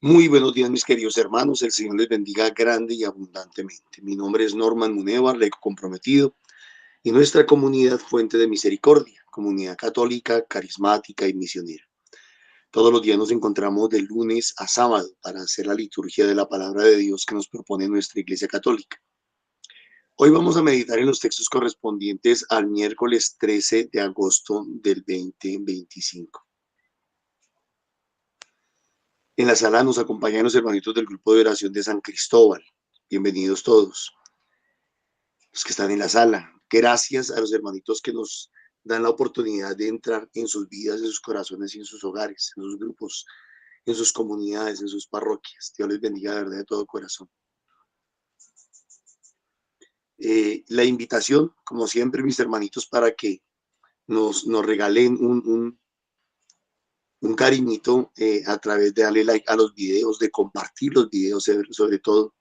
Muy buenos días, mis queridos hermanos. El Señor les bendiga grande y abundantemente. Mi nombre es Norman Munevar, laico comprometido, y nuestra comunidad Fuente de Misericordia, comunidad católica, carismática y misionera. Todos los días nos encontramos de lunes a sábado para hacer la liturgia de la palabra de Dios que nos propone nuestra Iglesia Católica. Hoy vamos a meditar en los textos correspondientes al miércoles 13 de agosto del 2025. En la sala nos acompañan los hermanitos del grupo de oración de San Cristóbal. Bienvenidos todos los que están en la sala. Gracias a los hermanitos que nos dan la oportunidad de entrar en sus vidas, en sus corazones y en sus hogares, en sus grupos, en sus comunidades, en sus parroquias. Dios les bendiga de verdad de todo corazón. La invitación, como siempre, mis hermanitos, para que nos regalen un cariñito a través de darle like a los videos, de compartir los videos sobre todo.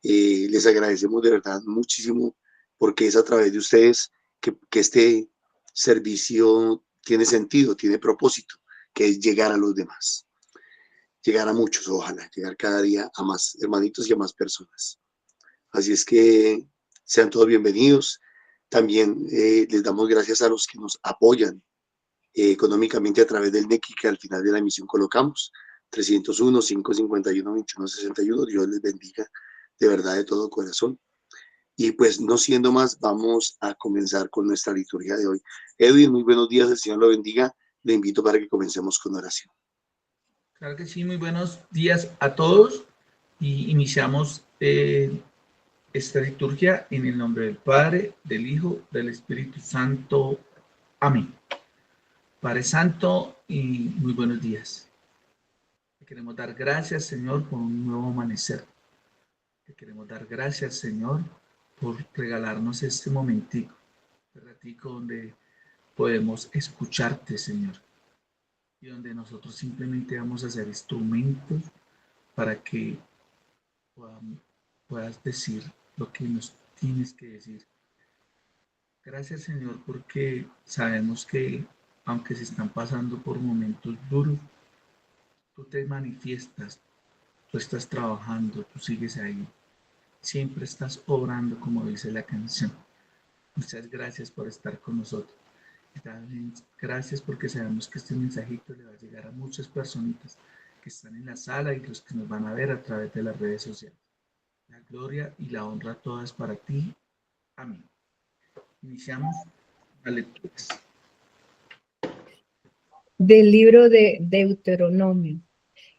Les agradecemos de verdad muchísimo porque es a través de ustedes que este servicio tiene sentido, tiene propósito, que es llegar a los demás, llegar a muchos, ojalá, llegar cada día a más hermanitos y a más personas. Así es que sean todos bienvenidos. También les damos gracias a los que nos apoyan económicamente a través del NECI que al final de la emisión colocamos, 301-551-2161. Dios les bendiga de verdad de todo corazón. Y pues no siendo más, vamos a comenzar con nuestra liturgia de hoy. Edwin, muy buenos días, el Señor lo bendiga. Le invito para que comencemos con oración. Claro que sí, muy buenos días a todos y iniciamos esta liturgia en el nombre del Padre, del Hijo, del Espíritu Santo. Amén. Padre Santo, y muy buenos días. Te queremos dar gracias, Señor, por un nuevo amanecer. Te queremos dar gracias, Señor, por regalarnos este momentico, este ratico donde podemos escucharte, Señor, y donde nosotros simplemente vamos a ser instrumentos para que puedas decir lo que nos tienes que decir. Gracias, Señor, porque sabemos que aunque se están pasando por momentos duros, tú te manifiestas, tú estás trabajando, tú sigues ahí, siempre estás obrando como dice la canción. Muchas gracias por estar con nosotros. Gracias porque sabemos que este mensajito le va a llegar a muchas personitas que están en la sala y los que nos van a ver a través de las redes sociales. La gloria y la honra todas para ti. Amén. Iniciamos la lectura. Del libro de Deuteronomio.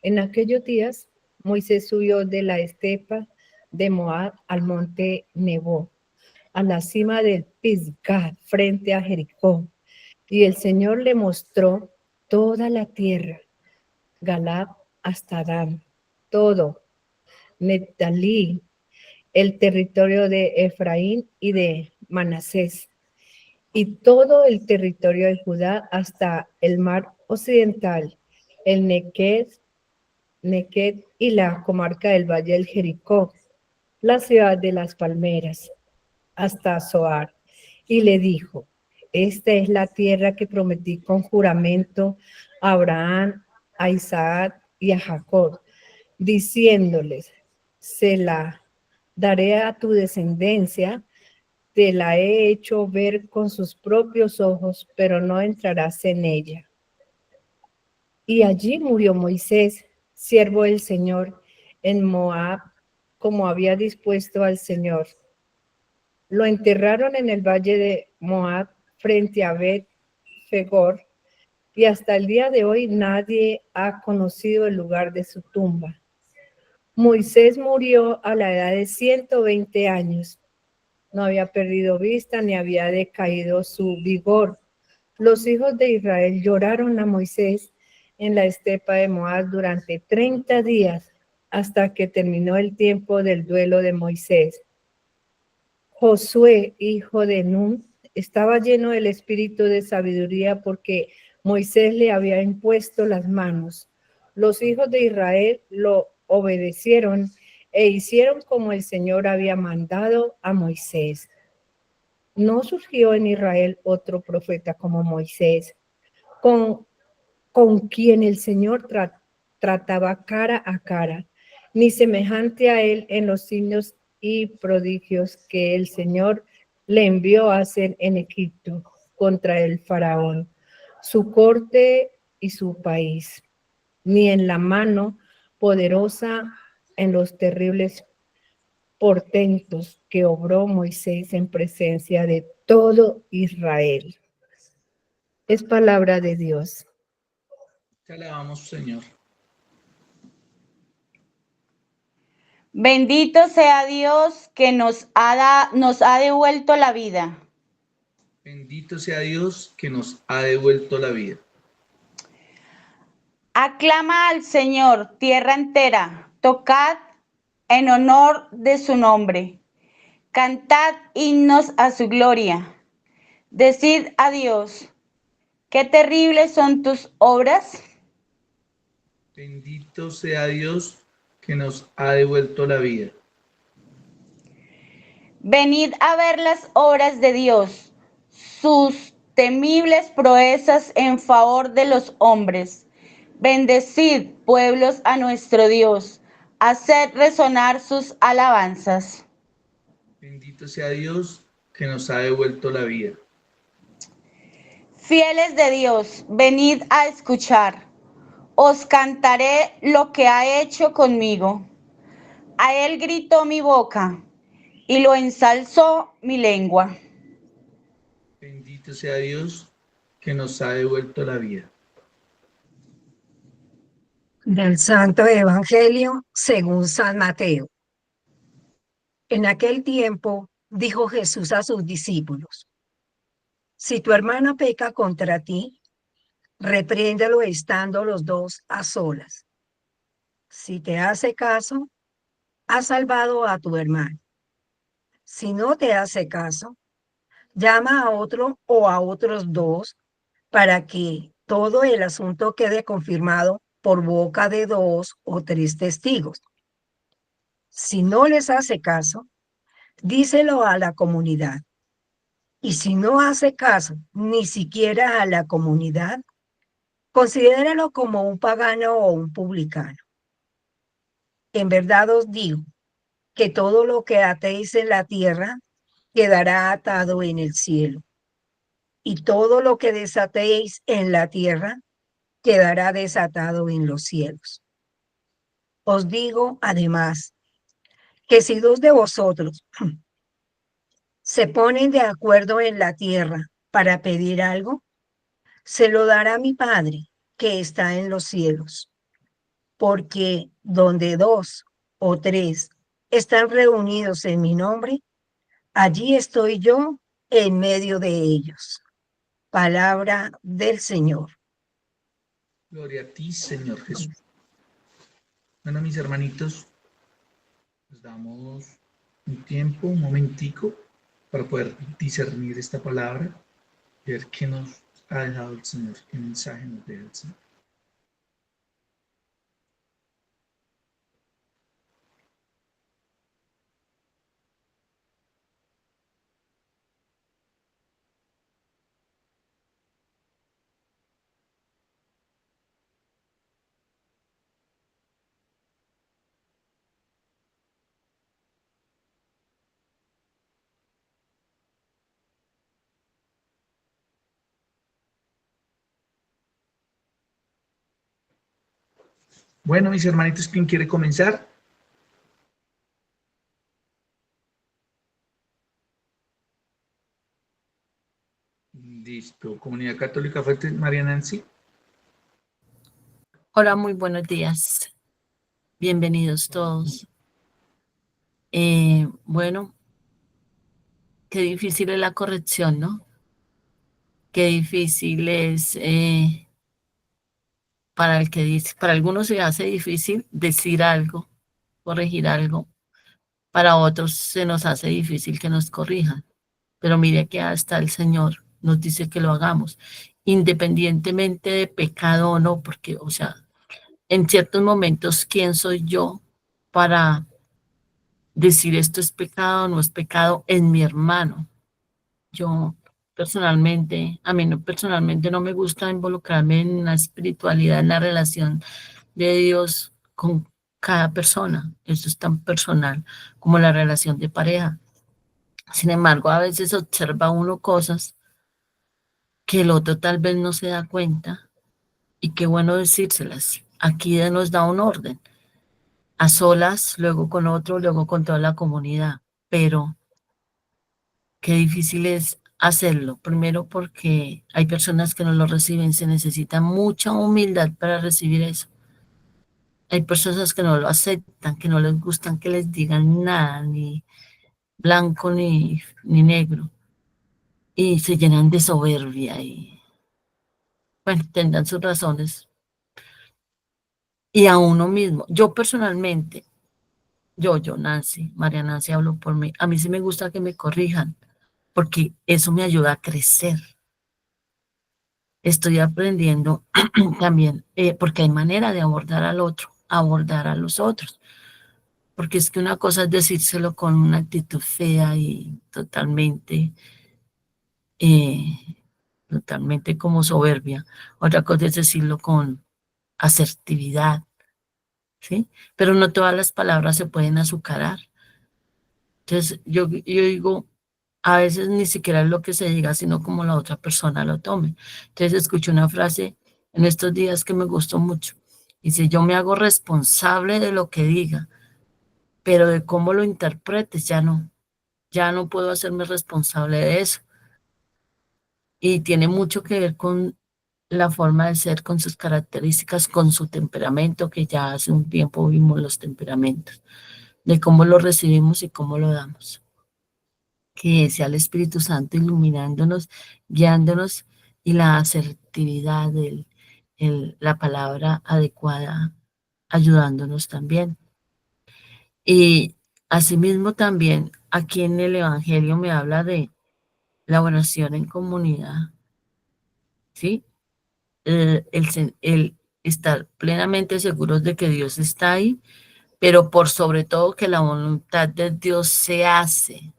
En aquellos días, Moisés subió de la estepa de Moab al monte Nebo, a la cima del Pisgah, frente a Jericó. Y el Señor le mostró toda la tierra, Galad hasta Dan, todo, Neftalí, el territorio de Efraín y de Manasés, y todo el territorio de Judá hasta el mar occidental, el Nequed y la comarca del Valle del Jericó, la ciudad de las palmeras, hasta Zoar. Y le dijo: esta es la tierra que prometí con juramento a Abraham, a Isaac y a Jacob, diciéndoles: se la daré a tu descendencia. Te la he hecho ver con sus propios ojos, pero no entrarás en ella. Y allí murió Moisés, siervo del Señor, en Moab, como había dispuesto al Señor. Lo enterraron en el valle de Moab, frente a Bet-Fegor, y hasta el día de hoy nadie ha conocido el lugar de su tumba. Moisés murió a la edad de 120 años. No había perdido vista ni había decaído su vigor. Los hijos de Israel lloraron a Moisés en la estepa de Moab durante 30 días hasta que terminó el tiempo del duelo de Moisés. Josué, hijo de Nun, estaba lleno del espíritu de sabiduría porque Moisés le había impuesto las manos. Los hijos de Israel lo obedecieron e hicieron como el Señor había mandado a Moisés. No surgió en Israel otro profeta como Moisés, con quien el Señor trataba cara a cara, ni semejante a él en los signos y prodigios que el Señor le envió a hacer en Egipto contra el faraón, su corte y su país, ni en la mano poderosa en los terribles portentos que obró Moisés en presencia de todo Israel. Es palabra de Dios. Te alabamos, Señor. Bendito sea Dios que nos ha devuelto la vida. Bendito sea Dios que nos ha devuelto la vida. Aclama al Señor, tierra entera, tocad en honor de su nombre. Cantad himnos a su gloria. Decid a Dios, qué terribles son tus obras. Bendito sea Dios que nos ha devuelto la vida. Venid a ver las obras de Dios, sus temibles proezas en favor de los hombres. Bendecid, pueblos, a nuestro Dios. Haced resonar sus alabanzas. Bendito sea Dios que nos ha devuelto la vida. Fieles de Dios, venid a escuchar. Os cantaré lo que ha hecho conmigo. A él gritó mi boca y lo ensalzó mi lengua. Bendito sea Dios que nos ha devuelto la vida. Del Santo Evangelio según San Mateo. En aquel tiempo dijo Jesús a sus discípulos: si tu hermana peca contra ti, repréndelo estando los dos a solas. Si te hace caso, has salvado a tu hermano. Si no te hace caso, llama a otro o a otros dos para que todo el asunto quede confirmado por boca de 2 o 3 testigos. Si no les hace caso, díselo a la comunidad. Y si no hace caso ni siquiera a la comunidad, considéralo como un pagano o un publicano. En verdad os digo que todo lo que atéis en la tierra quedará atado en el cielo, y todo lo que desatéis en la tierra quedará desatado en los cielos. Os digo además que si 2 de vosotros se ponen de acuerdo en la tierra para pedir algo, se lo dará mi Padre que está en los cielos. Porque donde 2 o 3 están reunidos en mi nombre, allí estoy yo en medio de ellos. Palabra del Señor. Gloria a ti, Señor Jesús. Bueno, mis hermanitos, nos damos un tiempo, un momentico, para poder discernir esta palabra y ver qué nos ha dejado el Señor, qué mensaje nos deja el Señor. Bueno, mis hermanitos, ¿quién quiere comenzar? Listo. Comunidad Católica Fuerte, María Nancy. Hola, muy buenos días. Bienvenidos todos. Bueno, qué difícil es la corrección, ¿no? Qué difícil es para el que dice, para algunos se hace difícil decir algo, corregir algo. Para otros se nos hace difícil que nos corrijan. Pero mire que hasta el Señor nos dice que lo hagamos, independientemente de pecado o no, porque, o sea, en ciertos momentos, ¿quién soy yo para decir esto es pecado o no es pecado en mi hermano? Yo personalmente, a mí no, personalmente no me gusta involucrarme en la espiritualidad, en la relación de Dios con cada persona. Eso es tan personal como la relación de pareja. Sin embargo, a veces observa uno cosas que el otro tal vez no se da cuenta y qué bueno decírselas. Aquí nos da un orden, a solas, luego con otro, luego con toda la comunidad, pero qué difícil es hacerlo. Primero porque hay personas que no lo reciben, se necesita mucha humildad para recibir eso. Hay personas que no lo aceptan, que no les gustan que les digan nada, ni blanco ni negro, y se llenan de soberbia y, bueno, tendrán sus razones. Y a uno mismo, yo personalmente, Nancy, María Nancy, hablo por mí, a mí sí me gusta que me corrijan, porque eso me ayuda a crecer. Estoy aprendiendo también, porque hay manera de abordar al otro, abordar a los otros. Porque es que una cosa es decírselo con una actitud fea y eh, totalmente como soberbia. Otra cosa es decirlo con asertividad, ¿sí? Pero no todas las palabras se pueden azucarar. Entonces, yo digo, a veces ni siquiera es lo que se diga, sino como la otra persona lo tome. Entonces, escuché una frase en estos días que me gustó mucho. Dice, yo me hago responsable de lo que diga, pero de cómo lo interpretes ya no puedo hacerme responsable de eso. Y tiene mucho que ver con la forma de ser, con sus características, con su temperamento, que ya hace un tiempo vimos los temperamentos, de cómo lo recibimos y cómo lo damos. Que sea el Espíritu Santo iluminándonos, guiándonos y la asertividad, la palabra adecuada, ayudándonos también. Y asimismo también aquí en el Evangelio me habla de la oración en comunidad, ¿sí? El estar plenamente seguros de que Dios está ahí, pero por sobre todo que la voluntad de Dios se hace,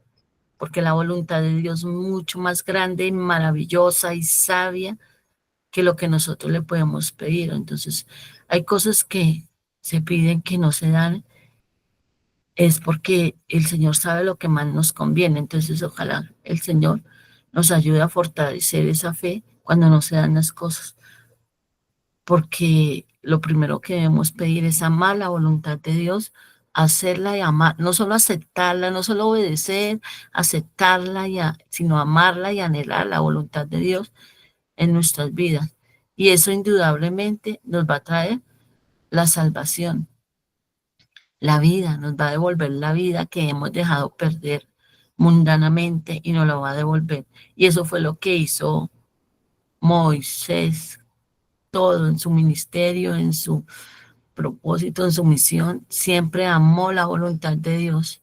porque la voluntad de Dios es mucho más grande y maravillosa y sabia que lo que nosotros le podemos pedir. Entonces, hay cosas que se piden que no se dan, es porque el Señor sabe lo que más nos conviene. Entonces, ojalá el Señor nos ayude a fortalecer esa fe cuando no se dan las cosas, porque lo primero que debemos pedir es amar la voluntad de Dios, hacerla y amar, no solo aceptarla, no solo obedecer, aceptarla, sino amarla y anhelar la voluntad de Dios en nuestras vidas. Y eso indudablemente nos va a traer la salvación, la vida, nos va a devolver la vida que hemos dejado perder mundanamente y nos la va a devolver. Y eso fue lo que hizo Moisés, todo en su ministerio, en su propósito, en su misión, siempre amó la voluntad de Dios.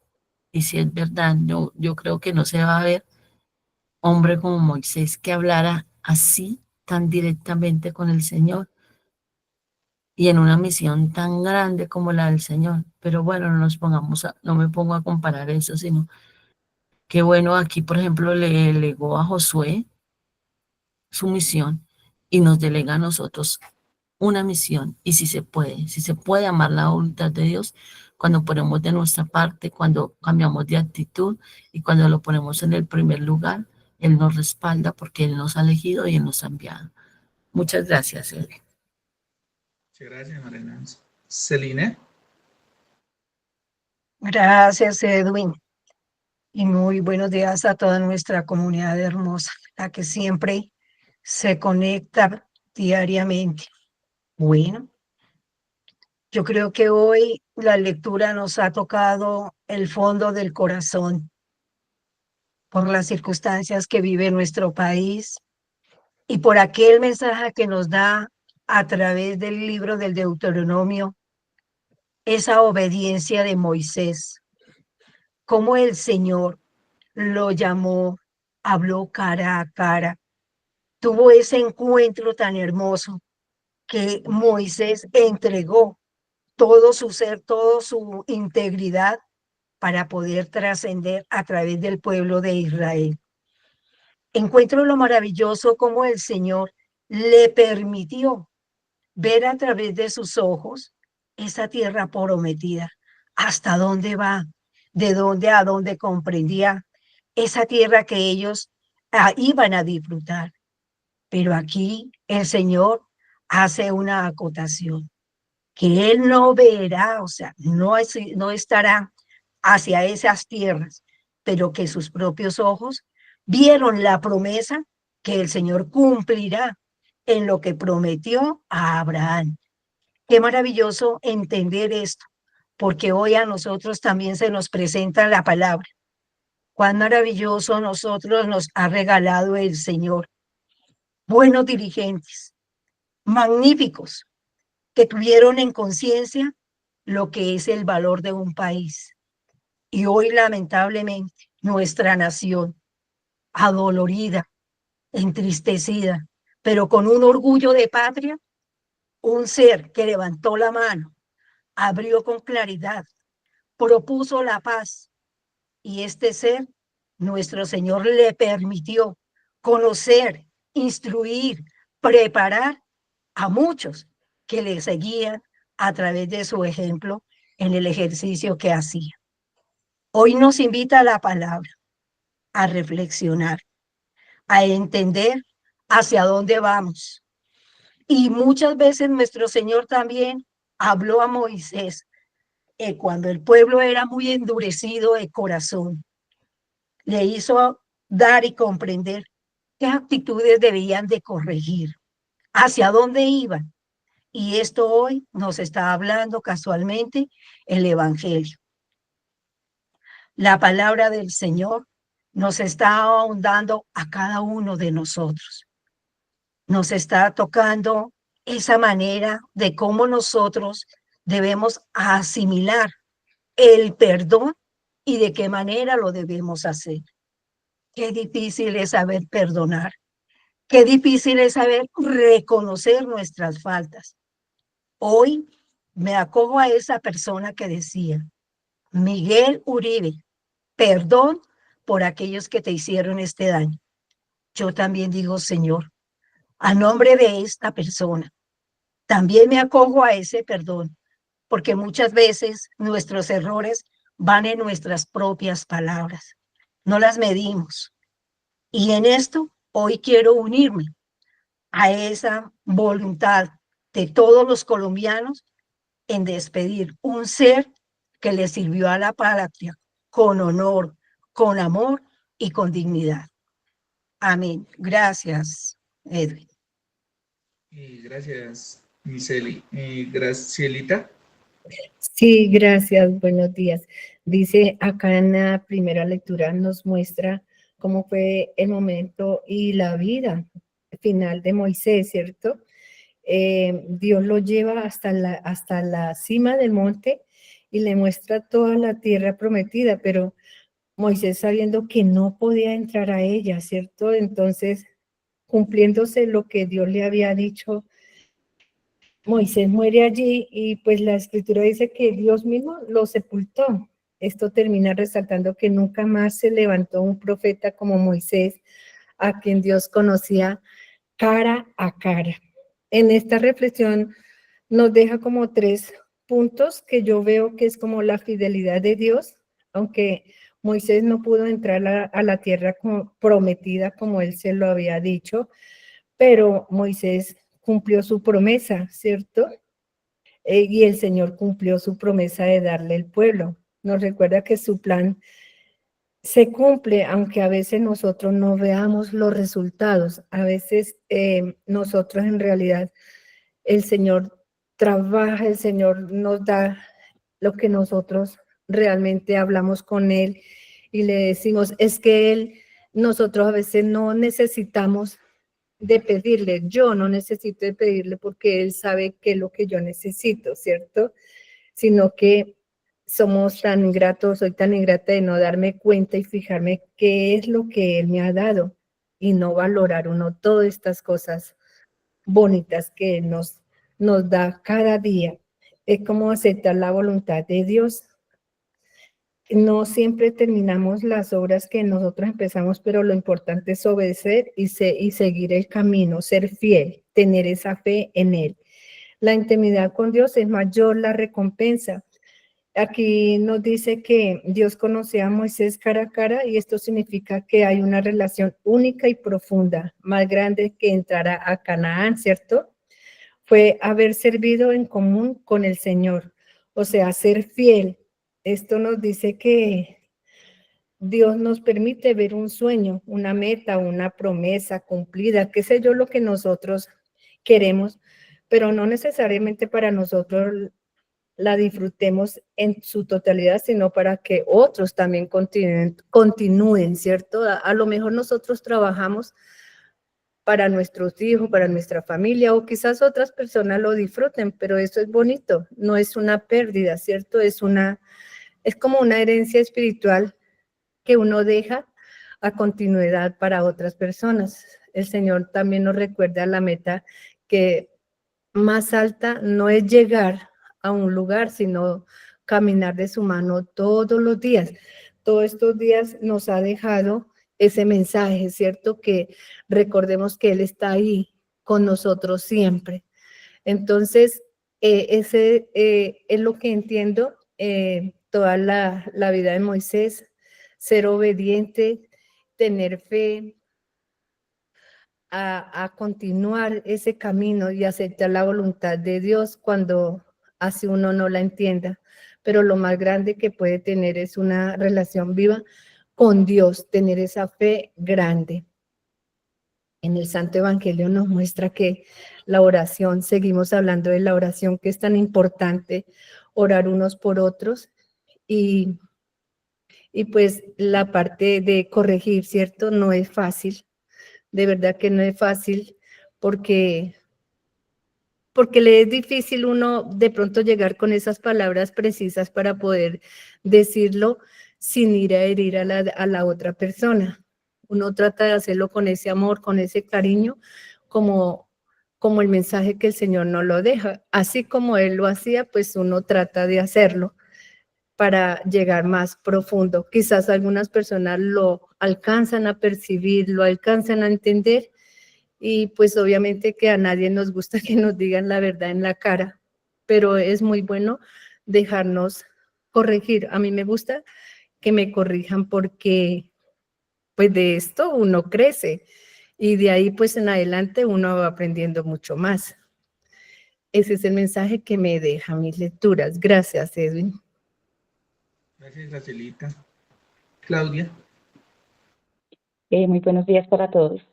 Y si es verdad, yo creo que no se va a ver hombre como Moisés que hablara así, tan directamente con el Señor y en una misión tan grande como la del Señor. Pero bueno, no me pongo a comparar eso, sino que bueno, aquí por ejemplo le delegó a Josué su misión y nos delega a nosotros una misión. Y si se puede amar la voluntad de Dios cuando ponemos de nuestra parte, cuando cambiamos de actitud y cuando lo ponemos en el primer lugar, Él nos respalda porque Él nos ha elegido y Él nos ha enviado. Muchas gracias, Edwin. Muchas gracias, María Nancy. Celine. Gracias, Edwin. Y muy buenos días a toda nuestra comunidad hermosa, la que siempre se conecta diariamente. Bueno, yo creo que hoy la lectura nos ha tocado el fondo del corazón por las circunstancias que vive nuestro país y por aquel mensaje que nos da a través del libro del Deuteronomio, esa obediencia de Moisés, cómo el Señor lo llamó, habló cara a cara, tuvo ese encuentro tan hermoso que Moisés entregó todo su ser, toda su integridad para poder trascender a través del pueblo de Israel. Encuentro lo maravilloso como el Señor le permitió ver a través de sus ojos esa tierra prometida, hasta dónde va, de dónde a dónde comprendía esa tierra que ellos iban a disfrutar. Pero aquí el Señor hace una acotación, que Él no verá, o sea, no estará hacia esas tierras, pero que sus propios ojos vieron la promesa que el Señor cumplirá en lo que prometió a Abraham. Qué maravilloso entender esto, porque hoy a nosotros también se nos presenta la palabra. Cuán maravilloso nosotros nos ha regalado el Señor. Buenos dirigentes, magníficos, que tuvieron en conciencia lo que es el valor de un país. Y hoy, lamentablemente, nuestra nación, adolorida, entristecida, pero con un orgullo de patria, un ser que levantó la mano, abrió con claridad, propuso la paz, y este ser, nuestro Señor le permitió conocer, instruir, preparar a muchos que le seguían a través de su ejemplo en el ejercicio que hacía. Hoy nos invita la palabra a reflexionar, a entender hacia dónde vamos. Y muchas veces nuestro Señor también habló a Moisés cuando el pueblo era muy endurecido de corazón. Le hizo dar y comprender qué actitudes debían de corregir, hacia dónde iban. Y esto hoy nos está hablando casualmente el Evangelio. La palabra del Señor nos está ahondando a cada uno de nosotros. Nos está tocando esa manera de cómo nosotros debemos asimilar el perdón y de qué manera lo debemos hacer. Qué difícil es saber perdonar. Qué difícil es saber reconocer nuestras faltas. Hoy me acojo a esa persona que decía, Miguel Uribe, perdón por aquellos que te hicieron este daño. Yo también digo, Señor, a nombre de esta persona, también me acojo a ese perdón, porque muchas veces nuestros errores van en nuestras propias palabras, no las medimos. Y en esto hoy quiero unirme a esa voluntad de todos los colombianos en despedir un ser que le sirvió a la patria con honor, con amor y con dignidad. Amén. Gracias, Edwin. Gracias, Miseli. Gracielita. Sí, gracias, buenos días. Dice acá en la primera lectura nos muestra cómo fue el momento y la vida final de Moisés, ¿cierto? Dios lo lleva hasta la cima del monte y le muestra toda la tierra prometida, pero Moisés sabiendo que no podía entrar a ella, ¿cierto? Entonces, cumpliéndose lo que Dios le había dicho, Moisés muere allí y pues la escritura dice que Dios mismo lo sepultó. Esto termina resaltando que nunca más se levantó un profeta como Moisés, a quien Dios conocía cara a cara. En esta reflexión nos deja como 3 puntos que yo veo que es como la fidelidad de Dios, aunque Moisés no pudo entrar a la tierra prometida como él se lo había dicho, pero Moisés cumplió su promesa, ¿cierto? Y el Señor cumplió su promesa de darle el pueblo. Nos recuerda que su plan se cumple, aunque a veces nosotros no veamos los resultados. A veces nosotros en realidad, el Señor trabaja, el Señor nos da lo que nosotros realmente hablamos con Él y le decimos, es que nosotros a veces no necesitamos de pedirle, yo no necesito de pedirle porque Él sabe qué es lo que yo necesito, ¿cierto? Sino que somos tan ingratos, soy tan ingrata de no darme cuenta y fijarme qué es lo que Él me ha dado y no valorar uno todas estas cosas bonitas que Él nos da cada día. Es como aceptar la voluntad de Dios. No siempre terminamos las obras que nosotros empezamos, pero lo importante es obedecer y seguir el camino, ser fiel, tener esa fe en Él. la intimidad con Dios es mayor la recompensa. Aquí nos dice que Dios conocía a Moisés cara a cara y esto significa que hay una relación única y profunda, más grande que entrar a Canaán, ¿cierto? Fue haber servido en común con el Señor, o sea, ser fiel. Esto nos dice que Dios nos permite ver un sueño, una meta, una promesa cumplida, qué sé yo, lo que nosotros queremos, pero no necesariamente para nosotros la disfrutemos en su totalidad, sino para que otros también continúen, ¿cierto? A lo mejor nosotros trabajamos para nuestros hijos, para nuestra familia, o quizás otras personas lo disfruten, pero eso es bonito, no es una pérdida, ¿cierto? Es como una herencia espiritual que uno deja a continuidad para otras personas. El Señor también nos recuerda la meta que más alta no es llegar a un lugar, sino caminar de su mano todos los días. Todos estos días nos ha dejado ese mensaje, ¿cierto? Que recordemos que Él está ahí con nosotros siempre. Entonces, ese es lo que entiendo, toda la vida de Moisés, ser obediente, tener fe, a continuar ese camino y aceptar la voluntad de Dios cuando así uno no la entienda. Pero lo más grande que puede tener es una relación viva con Dios, tener esa fe grande. En el Santo Evangelio nos muestra que la oración, seguimos hablando de la oración, que es tan importante, orar unos por otros y pues la parte de corregir, ¿cierto? No es fácil, de verdad que no es fácil porque le es difícil uno de pronto llegar con esas palabras precisas para poder decirlo sin ir a herir a la otra persona. Uno trata de hacerlo con ese amor, con ese cariño, como el mensaje que el Señor nos lo deja. Así como Él lo hacía, pues uno trata de hacerlo para llegar más profundo. Quizás algunas personas lo alcanzan a percibir, lo alcanzan a entender, y pues obviamente que a nadie nos gusta que nos digan la verdad en la cara, pero es muy bueno dejarnos corregir. A mí me gusta que me corrijan porque pues de esto uno crece y de ahí pues en adelante uno va aprendiendo mucho más. Ese es el mensaje que me deja mis lecturas. Gracias, Edwin. Gracias, Gracielita. Claudia. Muy buenos días para todos.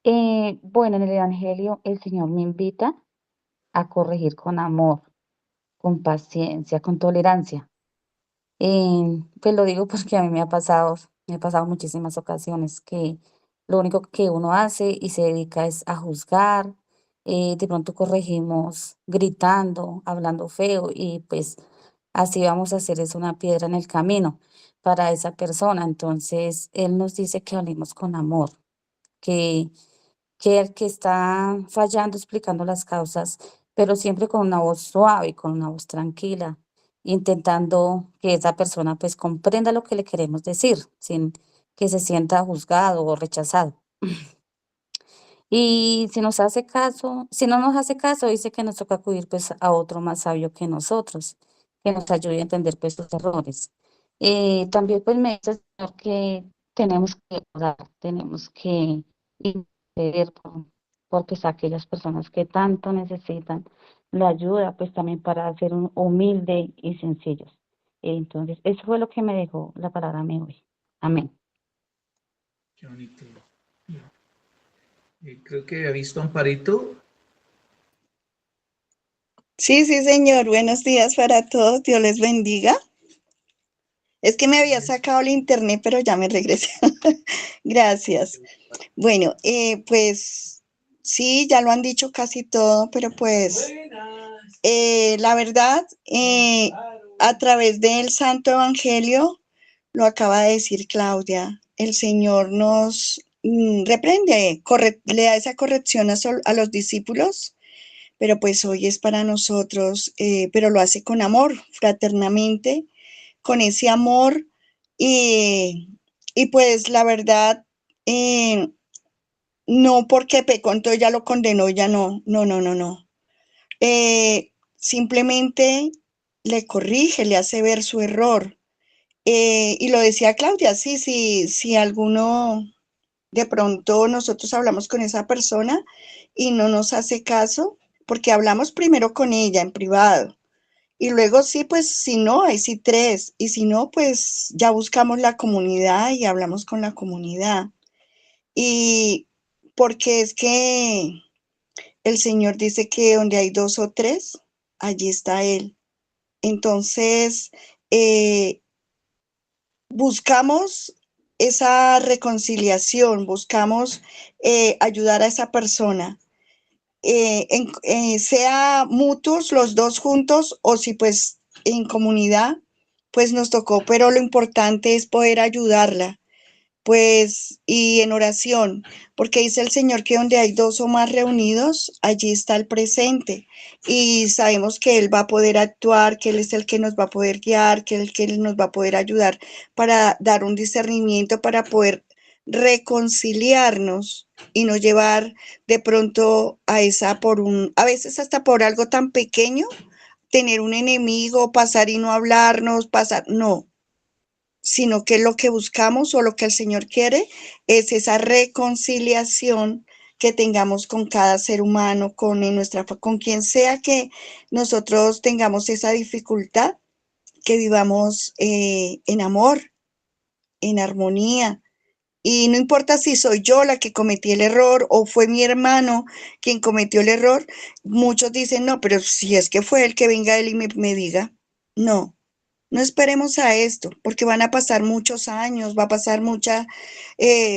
Bueno, en el Evangelio el Señor me invita a corregir con amor, con paciencia, con tolerancia. Pues lo digo porque a mí me ha pasado muchísimas ocasiones que lo único que uno hace y se dedica es a juzgar, de pronto corregimos gritando, hablando feo y pues así vamos a hacer es una piedra en el camino para esa persona. Entonces, Él nos dice que hablemos con amor, que el que está fallando explicando las causas, pero siempre con una voz suave, con una voz tranquila, intentando que esa persona pues comprenda lo que le queremos decir, sin que se sienta juzgado o rechazado. Y si nos hace caso, si no nos hace caso, dice que nos toca acudir pues a otro más sabio que nosotros, que nos ayude a entender pues sus errores. También pues me dice el Señor que tenemos que orar, tenemos que interceder por pues, aquellas personas que tanto necesitan la ayuda, pues también para ser humilde y sencillos. Entonces, eso fue lo que me dejó la palabra a mí hoy. Amén. Qué bonito. Creo que había visto a Amparito. Sí, sí, señor. Buenos días para todos. Dios les bendiga. Es que me había sacado el internet, pero ya me regresé. Gracias. Bueno, pues sí, ya lo han dicho casi todo, pero pues la verdad, a través del Santo Evangelio, lo acaba de decir Claudia, el Señor nos reprende, le da esa corrección a los discípulos, pero pues hoy es para nosotros, pero lo hace con amor, fraternamente, con ese amor y pues la verdad, no porque pecó, entonces ya lo condenó, ya no, no, no, no, no. simplemente le corrige, le hace ver su error. Y lo decía Claudia, sí, sí, si alguno de pronto nosotros hablamos con esa persona y no nos hace caso, porque hablamos primero con ella en privado. Y luego sí, pues si no, ahí sí tres. Y si no, pues ya buscamos la comunidad y hablamos con la comunidad. Y porque es que el Señor dice que donde hay dos o tres, allí está Él. Entonces, buscamos esa reconciliación, buscamos ayudar a esa persona, sea mutuos los dos juntos o si pues en comunidad, pues nos tocó, pero lo importante es poder ayudarla pues, y en oración, porque dice el Señor que donde hay dos o más reunidos, allí está el presente. Y sabemos que Él va a poder actuar, que Él es el que nos va a poder guiar, que Él nos va a poder ayudar para dar un discernimiento, para poder reconciliarnos y no llevar de pronto a esa a veces hasta por algo tan pequeño, tener un enemigo, pasar y no hablarnos, pasar, no, sino que lo que buscamos o lo que el Señor quiere es esa reconciliación que tengamos con cada ser humano, con quien sea que nosotros tengamos esa dificultad, que vivamos en amor, en armonía. Y no importa si soy yo la que cometí el error o fue mi hermano quien cometió el error, muchos dicen, no, pero si es que fue él, que venga él y me diga. No, no esperemos a esto, porque van a pasar muchos años, va a pasar mucha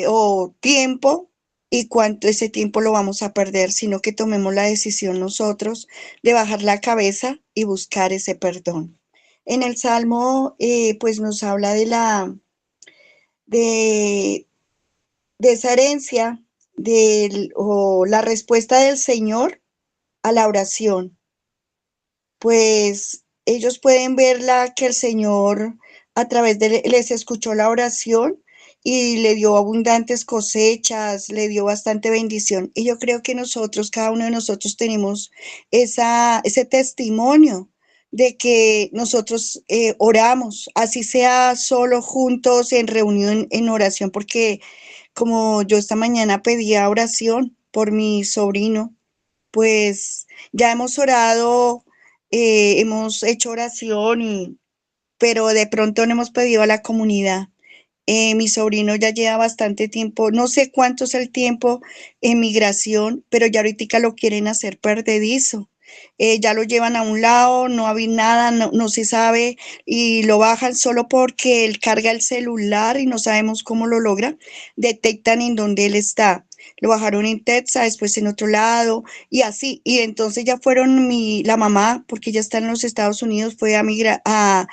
o tiempo, y cuánto ese tiempo lo vamos a perder, sino que tomemos la decisión nosotros de bajar la cabeza y buscar ese perdón. En el Salmo, pues nos habla de, de esa herencia o la respuesta del Señor a la oración. Pues ellos pueden verla que el Señor a través de les escuchó la oración y le dio abundantes cosechas, le dio bastante bendición. Y yo creo que nosotros, cada uno de nosotros tenemos ese testimonio de que nosotros oramos, así sea solo juntos en reunión, en oración, porque como yo esta mañana pedía oración por mi sobrino, pues ya hemos orado, hemos hecho oración, pero de pronto no hemos pedido a la comunidad. Mi sobrino ya lleva bastante tiempo, no sé cuánto es el tiempo en migración, pero ya ahorita lo quieren hacer perdedizo. Ya lo llevan a un lado, no hay nada, no se sabe, y lo bajan solo porque él carga el celular y no sabemos cómo lo logra. Detectan en dónde él está. Lo bajaron en Texas, después en otro lado, y así. Y entonces ya fueron la mamá, porque ya está en los Estados Unidos, fue a migrar a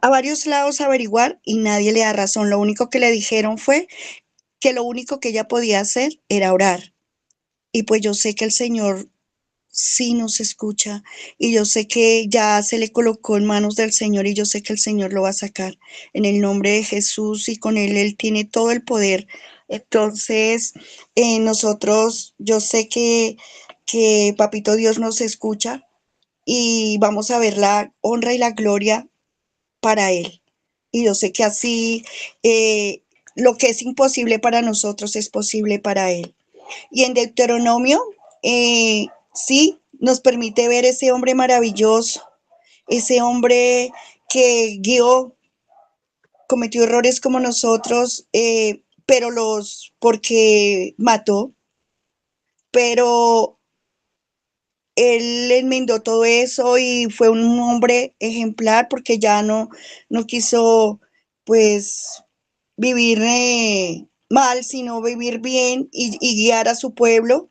varios lados a averiguar y nadie le da razón. Lo único que le dijeron fue que lo único que ella podía hacer era orar. Y pues yo sé que el Señor sí nos escucha y yo sé que ya se le colocó en manos del Señor y yo sé que el Señor lo va a sacar en el nombre de Jesús y con él tiene todo el poder. Entonces, nosotros, yo sé que Papito Dios nos escucha y vamos a ver la honra y la gloria para Él. Y yo sé que así lo que es imposible para nosotros es posible para Él. Y en Deuteronomio, sí, nos permite ver ese hombre maravilloso, ese hombre que guió, cometió errores como nosotros, pero porque mató, pero él enmendó todo eso y fue un hombre ejemplar porque ya no quiso, pues, vivir mal, sino vivir bien y guiar a su pueblo.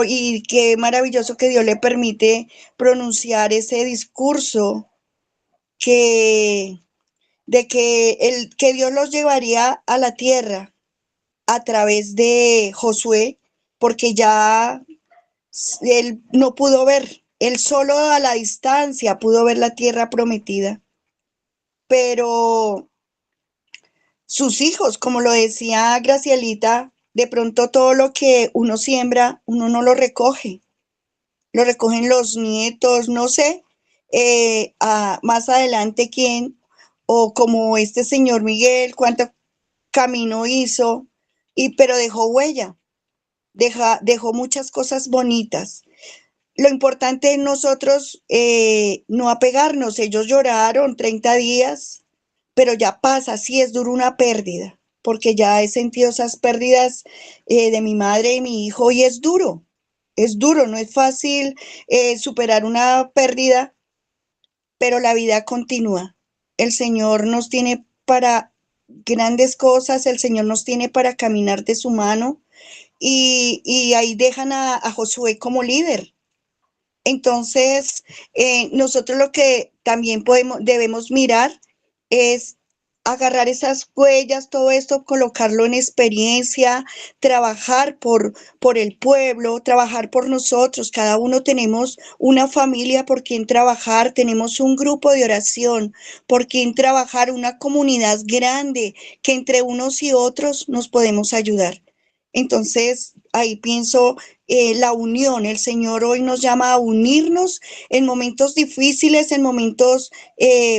Y qué maravilloso que Dios le permite pronunciar ese discurso que, que Dios los llevaría a la tierra a través de Josué, porque ya él no pudo ver, él solo a la distancia pudo ver la tierra prometida, pero sus hijos, como lo decía Gracielita, de pronto todo lo que uno siembra, uno no lo recoge. lo recogen los nietos, no sé, más adelante quién, o como este señor Miguel, cuánto camino hizo, pero dejó huella, dejó muchas cosas bonitas. Lo importante es nosotros no apegarnos. Ellos lloraron 30 días, pero ya pasa, sí es duro una pérdida, porque ya he sentido esas pérdidas de mi madre y mi hijo y es duro, no es fácil superar una pérdida, pero la vida continúa. El Señor nos tiene para grandes cosas, el Señor nos tiene para caminar de su mano y ahí dejan a Josué como líder. Entonces, nosotros lo que también debemos mirar es agarrar esas huellas, todo esto, colocarlo en experiencia, trabajar por el pueblo, trabajar por nosotros. Cada uno tenemos una familia por quien trabajar, tenemos un grupo de oración por quien trabajar, una comunidad grande que entre unos y otros nos podemos ayudar. Entonces, ahí pienso la unión. El Señor hoy nos llama a unirnos en momentos difíciles, en momentos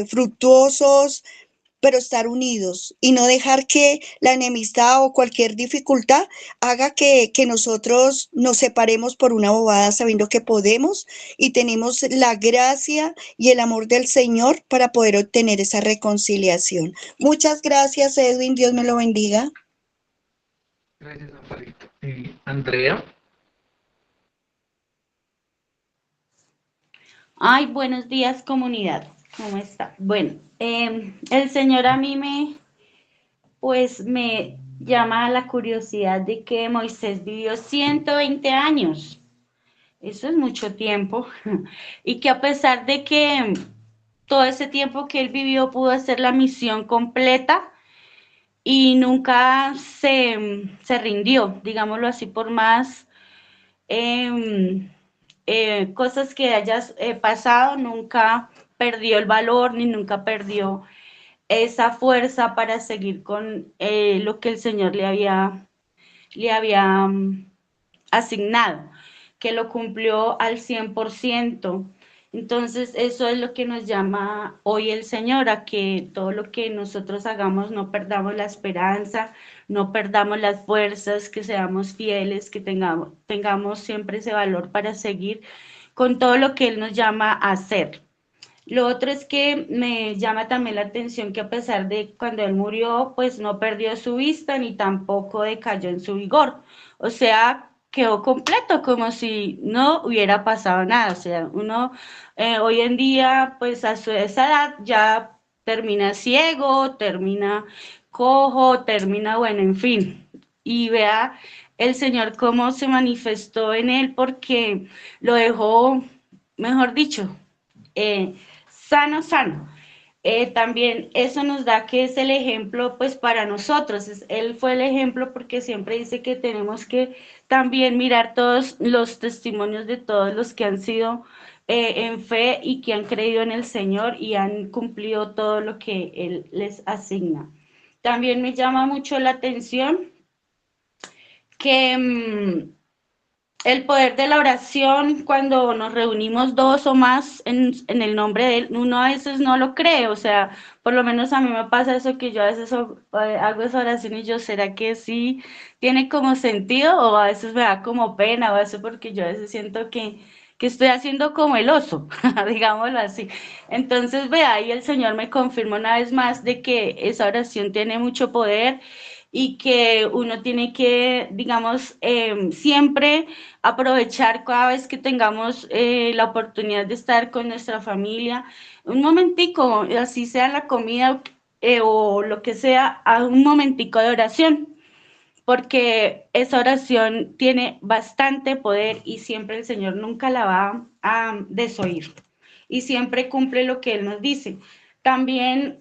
fructuosos, pero estar unidos y no dejar que la enemistad o cualquier dificultad haga que nosotros nos separemos por una bobada, sabiendo que podemos y tenemos la gracia y el amor del Señor para poder obtener esa reconciliación. Muchas gracias, Edwin. Dios me lo bendiga. Gracias, Amparito. Andrea. Ay, buenos días, comunidad. ¿Cómo está? Bueno, el Señor a mí me llama a la curiosidad de que Moisés vivió 120 años. Eso es mucho tiempo. Y que a pesar de que todo ese tiempo que él vivió pudo hacer la misión completa y nunca se rindió, digámoslo así, por más cosas que hayas pasado, nunca perdió el valor ni nunca perdió esa fuerza para seguir con lo que el Señor le había asignado, que lo cumplió al 100%. Entonces, eso es lo que nos llama hoy el Señor, a que todo lo que nosotros hagamos no perdamos la esperanza, no perdamos las fuerzas, que seamos fieles, que tengamos siempre ese valor para seguir con todo lo que Él nos llama a hacer. Lo otro es que me llama también la atención que a pesar de cuando él murió, pues no perdió su vista ni tampoco decayó en su vigor. O sea, quedó completo, como si no hubiera pasado nada. O sea, uno hoy en día, pues a esa edad ya termina ciego, termina cojo, termina, bueno, en fin. Y vea el Señor cómo se manifestó en él porque lo dejó, mejor dicho, sano, sano. También eso nos da que es el ejemplo pues para nosotros, él fue el ejemplo porque siempre dice que tenemos que también mirar todos los testimonios de todos los que han sido en fe y que han creído en el Señor y han cumplido todo lo que Él les asigna. También me llama mucho la atención que el poder de la oración, cuando nos reunimos dos o más en el nombre de Él, uno a veces no lo cree, o sea, por lo menos a mí me pasa eso que yo a veces hago esa oración y yo, ¿será que sí tiene como sentido? O a veces me da como pena, o a veces porque yo a veces siento que estoy haciendo como el oso, digámoslo así. Entonces, vea, ahí el Señor me confirma una vez más de que esa oración tiene mucho poder y que uno tiene que, digamos, siempre aprovechar cada vez que tengamos la oportunidad de estar con nuestra familia, un momentico, así sea la comida o lo que sea, a un momentico de oración, porque esa oración tiene bastante poder y siempre el Señor nunca la va a desoír y siempre cumple lo que Él nos dice. También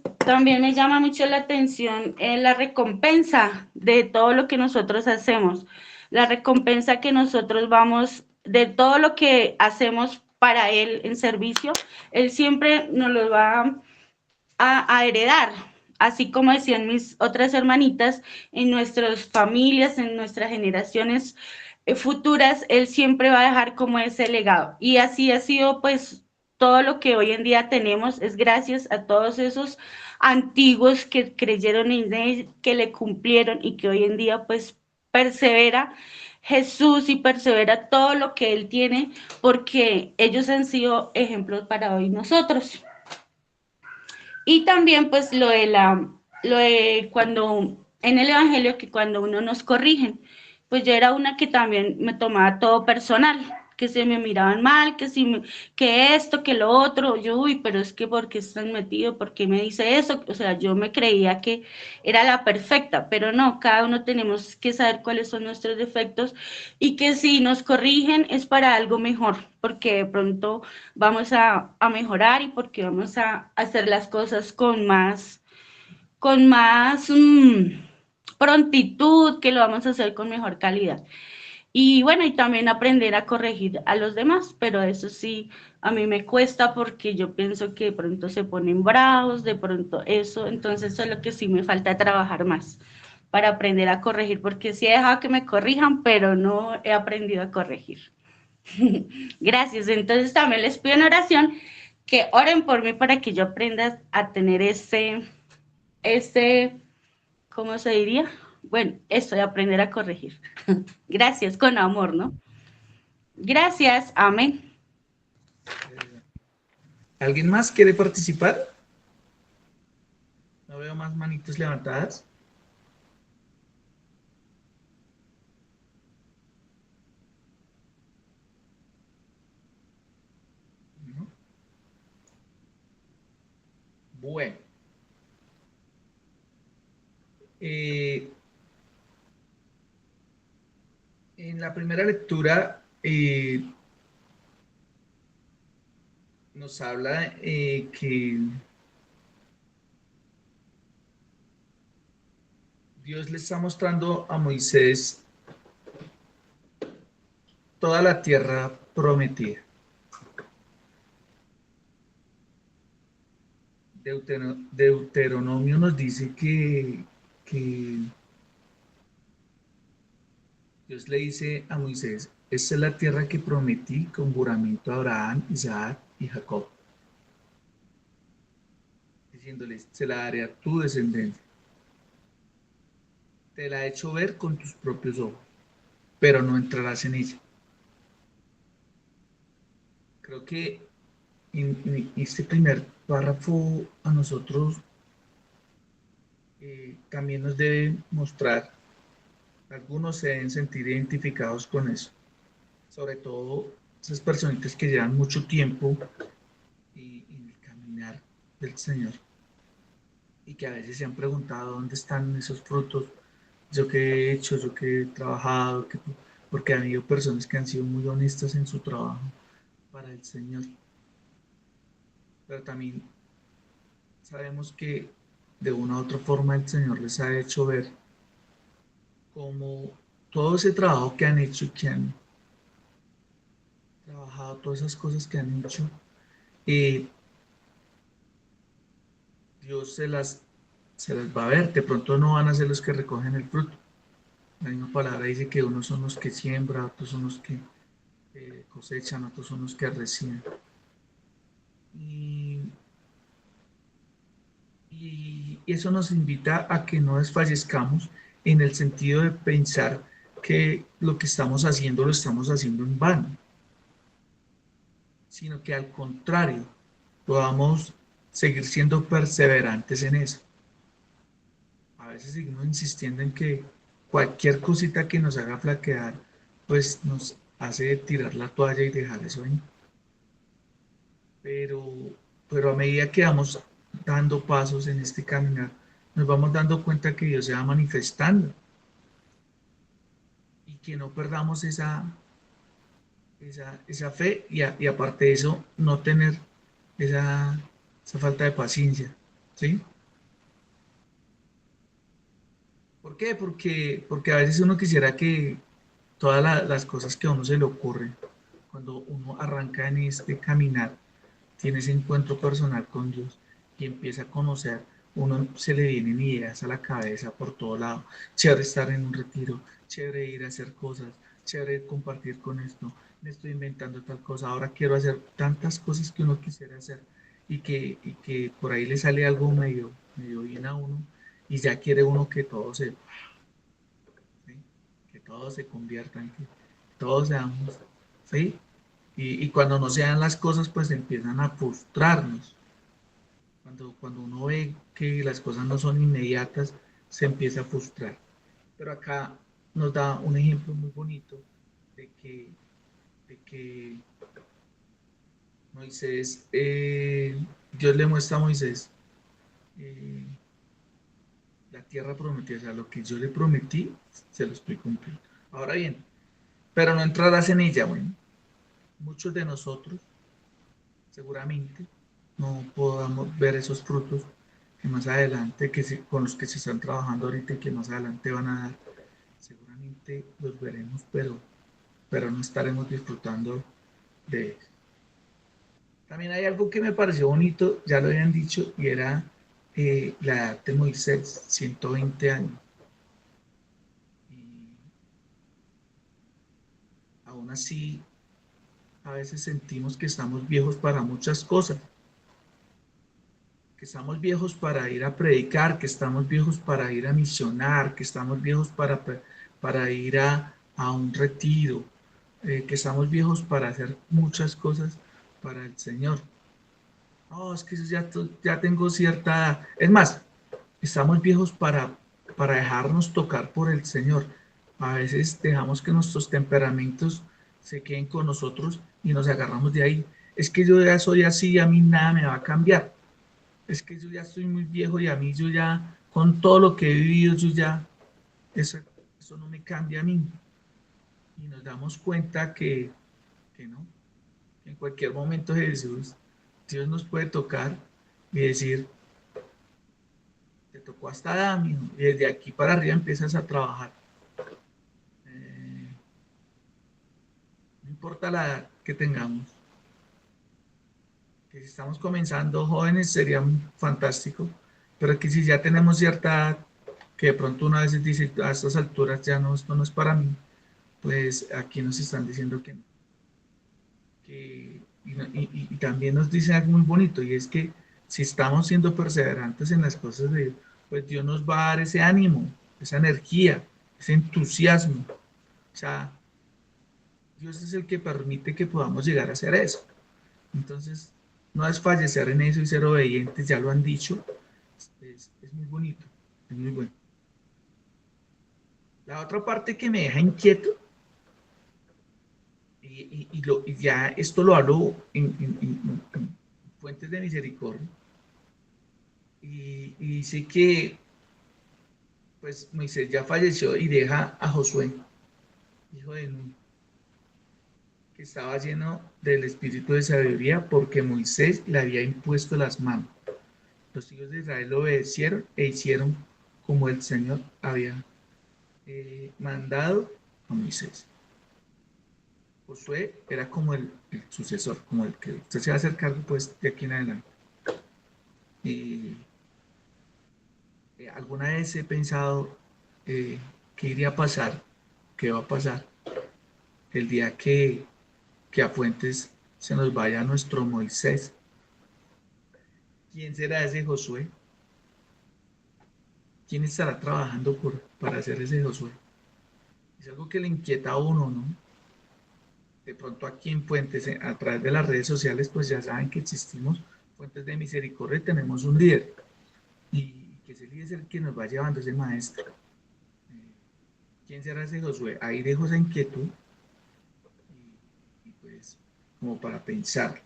me llama mucho la atención la recompensa de todo lo que nosotros hacemos, la recompensa que nosotros vamos, de todo lo que hacemos para Él en servicio, Él siempre nos lo va a heredar, así como decían mis otras hermanitas, en nuestras familias, en nuestras generaciones futuras, Él siempre va a dejar como ese legado. Y así ha sido, pues, todo lo que hoy en día tenemos es gracias a todos esos antiguos que creyeron en Él, que le cumplieron y que hoy en día, pues, persevera Jesús y persevera todo lo que Él tiene, porque ellos han sido ejemplos para hoy nosotros. Y también, pues, lo de cuando, en el Evangelio, que cuando uno nos corrigen, pues yo era una que también me tomaba todo personal, que se me miraban mal, que esto, que lo otro, yo, uy, pero es que ¿por qué están metidos? ¿Por qué me dice eso? O sea, yo me creía que era la perfecta, pero no, cada uno tenemos que saber cuáles son nuestros defectos y que si nos corrigen es para algo mejor, porque de pronto vamos a mejorar y porque vamos a hacer las cosas con más prontitud, que lo vamos a hacer con mejor calidad. Y bueno, y también aprender a corregir a los demás, pero eso sí, a mí me cuesta porque yo pienso que de pronto se ponen bravos, de pronto eso, entonces eso es lo que sí me falta trabajar más para aprender a corregir, porque sí he dejado que me corrijan, pero no he aprendido a corregir. Gracias, entonces también les pido en oración que oren por mí para que yo aprenda a tener ¿cómo se diría? Bueno, eso de aprender a corregir. Gracias, con amor, ¿no? Gracias, amén. ¿Alguien más quiere participar? No veo más manitos levantadas. ¿No? Bueno. En la primera lectura nos habla que Dios le está mostrando a Moisés toda la tierra prometida. Deuteronomio nos dice que Dios le dice a Moisés: esta es la tierra que prometí con juramento a Abraham, Isaac y Jacob, diciéndoles: se la daré a tu descendencia. Te la he hecho ver con tus propios ojos, pero no entrarás en ella. Creo que en este primer párrafo a nosotros también nos debe mostrar, algunos se deben sentir identificados con eso, sobre todo esas personitas que llevan mucho tiempo en el caminar del Señor y que a veces se han preguntado dónde están esos frutos, yo que he hecho, yo que he trabajado, porque han habido personas que han sido muy honestas en su trabajo para el Señor. Pero también sabemos que de una u otra forma el Señor les ha hecho ver cómo todo ese trabajo que han hecho y que han trabajado, todas esas cosas que han hecho, Dios se las va a ver. De pronto no van a ser los que recogen el fruto. La misma palabra dice que unos son los que siembran, otros son los que cosechan, otros son los que reciben. Y eso nos invita a que no desfallezcamos en el sentido de pensar que lo que estamos haciendo lo estamos haciendo en vano, sino que al contrario, podamos seguir siendo perseverantes en eso. A veces seguimos insistiendo en que cualquier cosita que nos haga flaquear, pues nos hace tirar la toalla y dejar eso ahí. Pero a medida que vamos dando pasos en este caminar, nos vamos dando cuenta que Dios se va manifestando y que no perdamos esa fe y aparte de eso, no tener esa falta de paciencia, ¿sí? ¿Por qué? Porque a veces uno quisiera que todas las cosas que a uno se le ocurren, cuando uno arranca en este caminar, tiene ese encuentro personal con Dios y empieza a conocer, uno se le vienen ideas a la cabeza por todo lado. Chévere estar en un retiro, chévere ir a hacer cosas, chévere compartir con esto, me estoy inventando tal cosa, ahora quiero hacer tantas cosas que uno quisiera hacer y que por ahí le sale algo medio bien a uno y ya quiere uno que todo se, ¿sí? Que todo se convierta en que todos seamos, ¿sí? Y cuando no se dan las cosas, pues empiezan a frustrarnos. Cuando uno ve que las cosas no son inmediatas, se empieza a frustrar. Pero acá nos da un ejemplo muy bonito de que Moisés, Dios le muestra a Moisés eh, la tierra prometida, o sea, lo que yo le prometí, se lo estoy cumpliendo. Ahora bien, pero no entrarás en ella. Bueno, muchos de nosotros seguramente no podamos ver esos frutos que más adelante, con los que se están trabajando ahorita y que más adelante van a dar, seguramente los veremos, pero no estaremos disfrutando de ellos. También hay algo que me pareció bonito, ya lo habían dicho, y era la edad de Moisés, 120 años. Y aún así, a veces sentimos que estamos viejos para muchas cosas, que estamos viejos para ir a predicar, que estamos viejos para ir a misionar, que estamos viejos para ir a un retiro, que estamos viejos para hacer muchas cosas para el Señor. No, es que yo ya tengo cierta edad. Es más, estamos viejos para dejarnos tocar por el Señor. A veces dejamos que nuestros temperamentos se queden con nosotros y nos agarramos de ahí. Es que yo ya soy así y a mí nada me va a cambiar. Es que yo ya estoy muy viejo y a mí yo ya, con todo lo que he vivido, yo ya, eso no me cambia a mí. Y nos damos cuenta que no, que en cualquier momento Jesús, Dios nos puede tocar y decir, te tocó hasta Adán, hijo, y desde aquí para arriba empiezas a trabajar. No importa la edad que tengamos, que si estamos comenzando jóvenes sería fantástico, pero que si ya tenemos cierta edad, que de pronto una vez dice, a estas alturas ya no, esto no es para mí, pues aquí nos están diciendo que no. Y también nos dice algo muy bonito, y es que si estamos siendo perseverantes en las cosas de Dios, pues Dios nos va a dar ese ánimo, esa energía, ese entusiasmo. O sea, Dios es el que permite que podamos llegar a hacer eso. Entonces, no desfallecer en eso y ser obedientes, ya lo han dicho, es muy bonito, es muy bueno. La otra parte que me deja inquieto, y ya esto lo hablo en Fuentes de Misericordia, y dice que pues Moisés ya falleció y deja a Josué, hijo de Nun, que estaba lleno del espíritu de sabiduría porque Moisés le había impuesto las manos. Los hijos de Israel obedecieron e hicieron como el Señor había mandado a Moisés. Josué era como el sucesor, como el que usted se va a hacer cargo pues de aquí en adelante. Alguna vez he pensado qué iría a pasar, qué va a pasar el día que a Fuentes se nos vaya nuestro Moisés. ¿Quién será ese Josué? ¿Quién estará trabajando para hacer ese Josué? Es algo que le inquieta a uno, ¿no? De pronto aquí en Fuentes, a través de las redes sociales, pues ya saben que existimos Fuentes de Misericordia y tenemos un líder. Y que ese líder es el que nos va llevando, ese maestro. ¿Quién será ese Josué? Ahí dejo esa inquietud y pues como para pensar.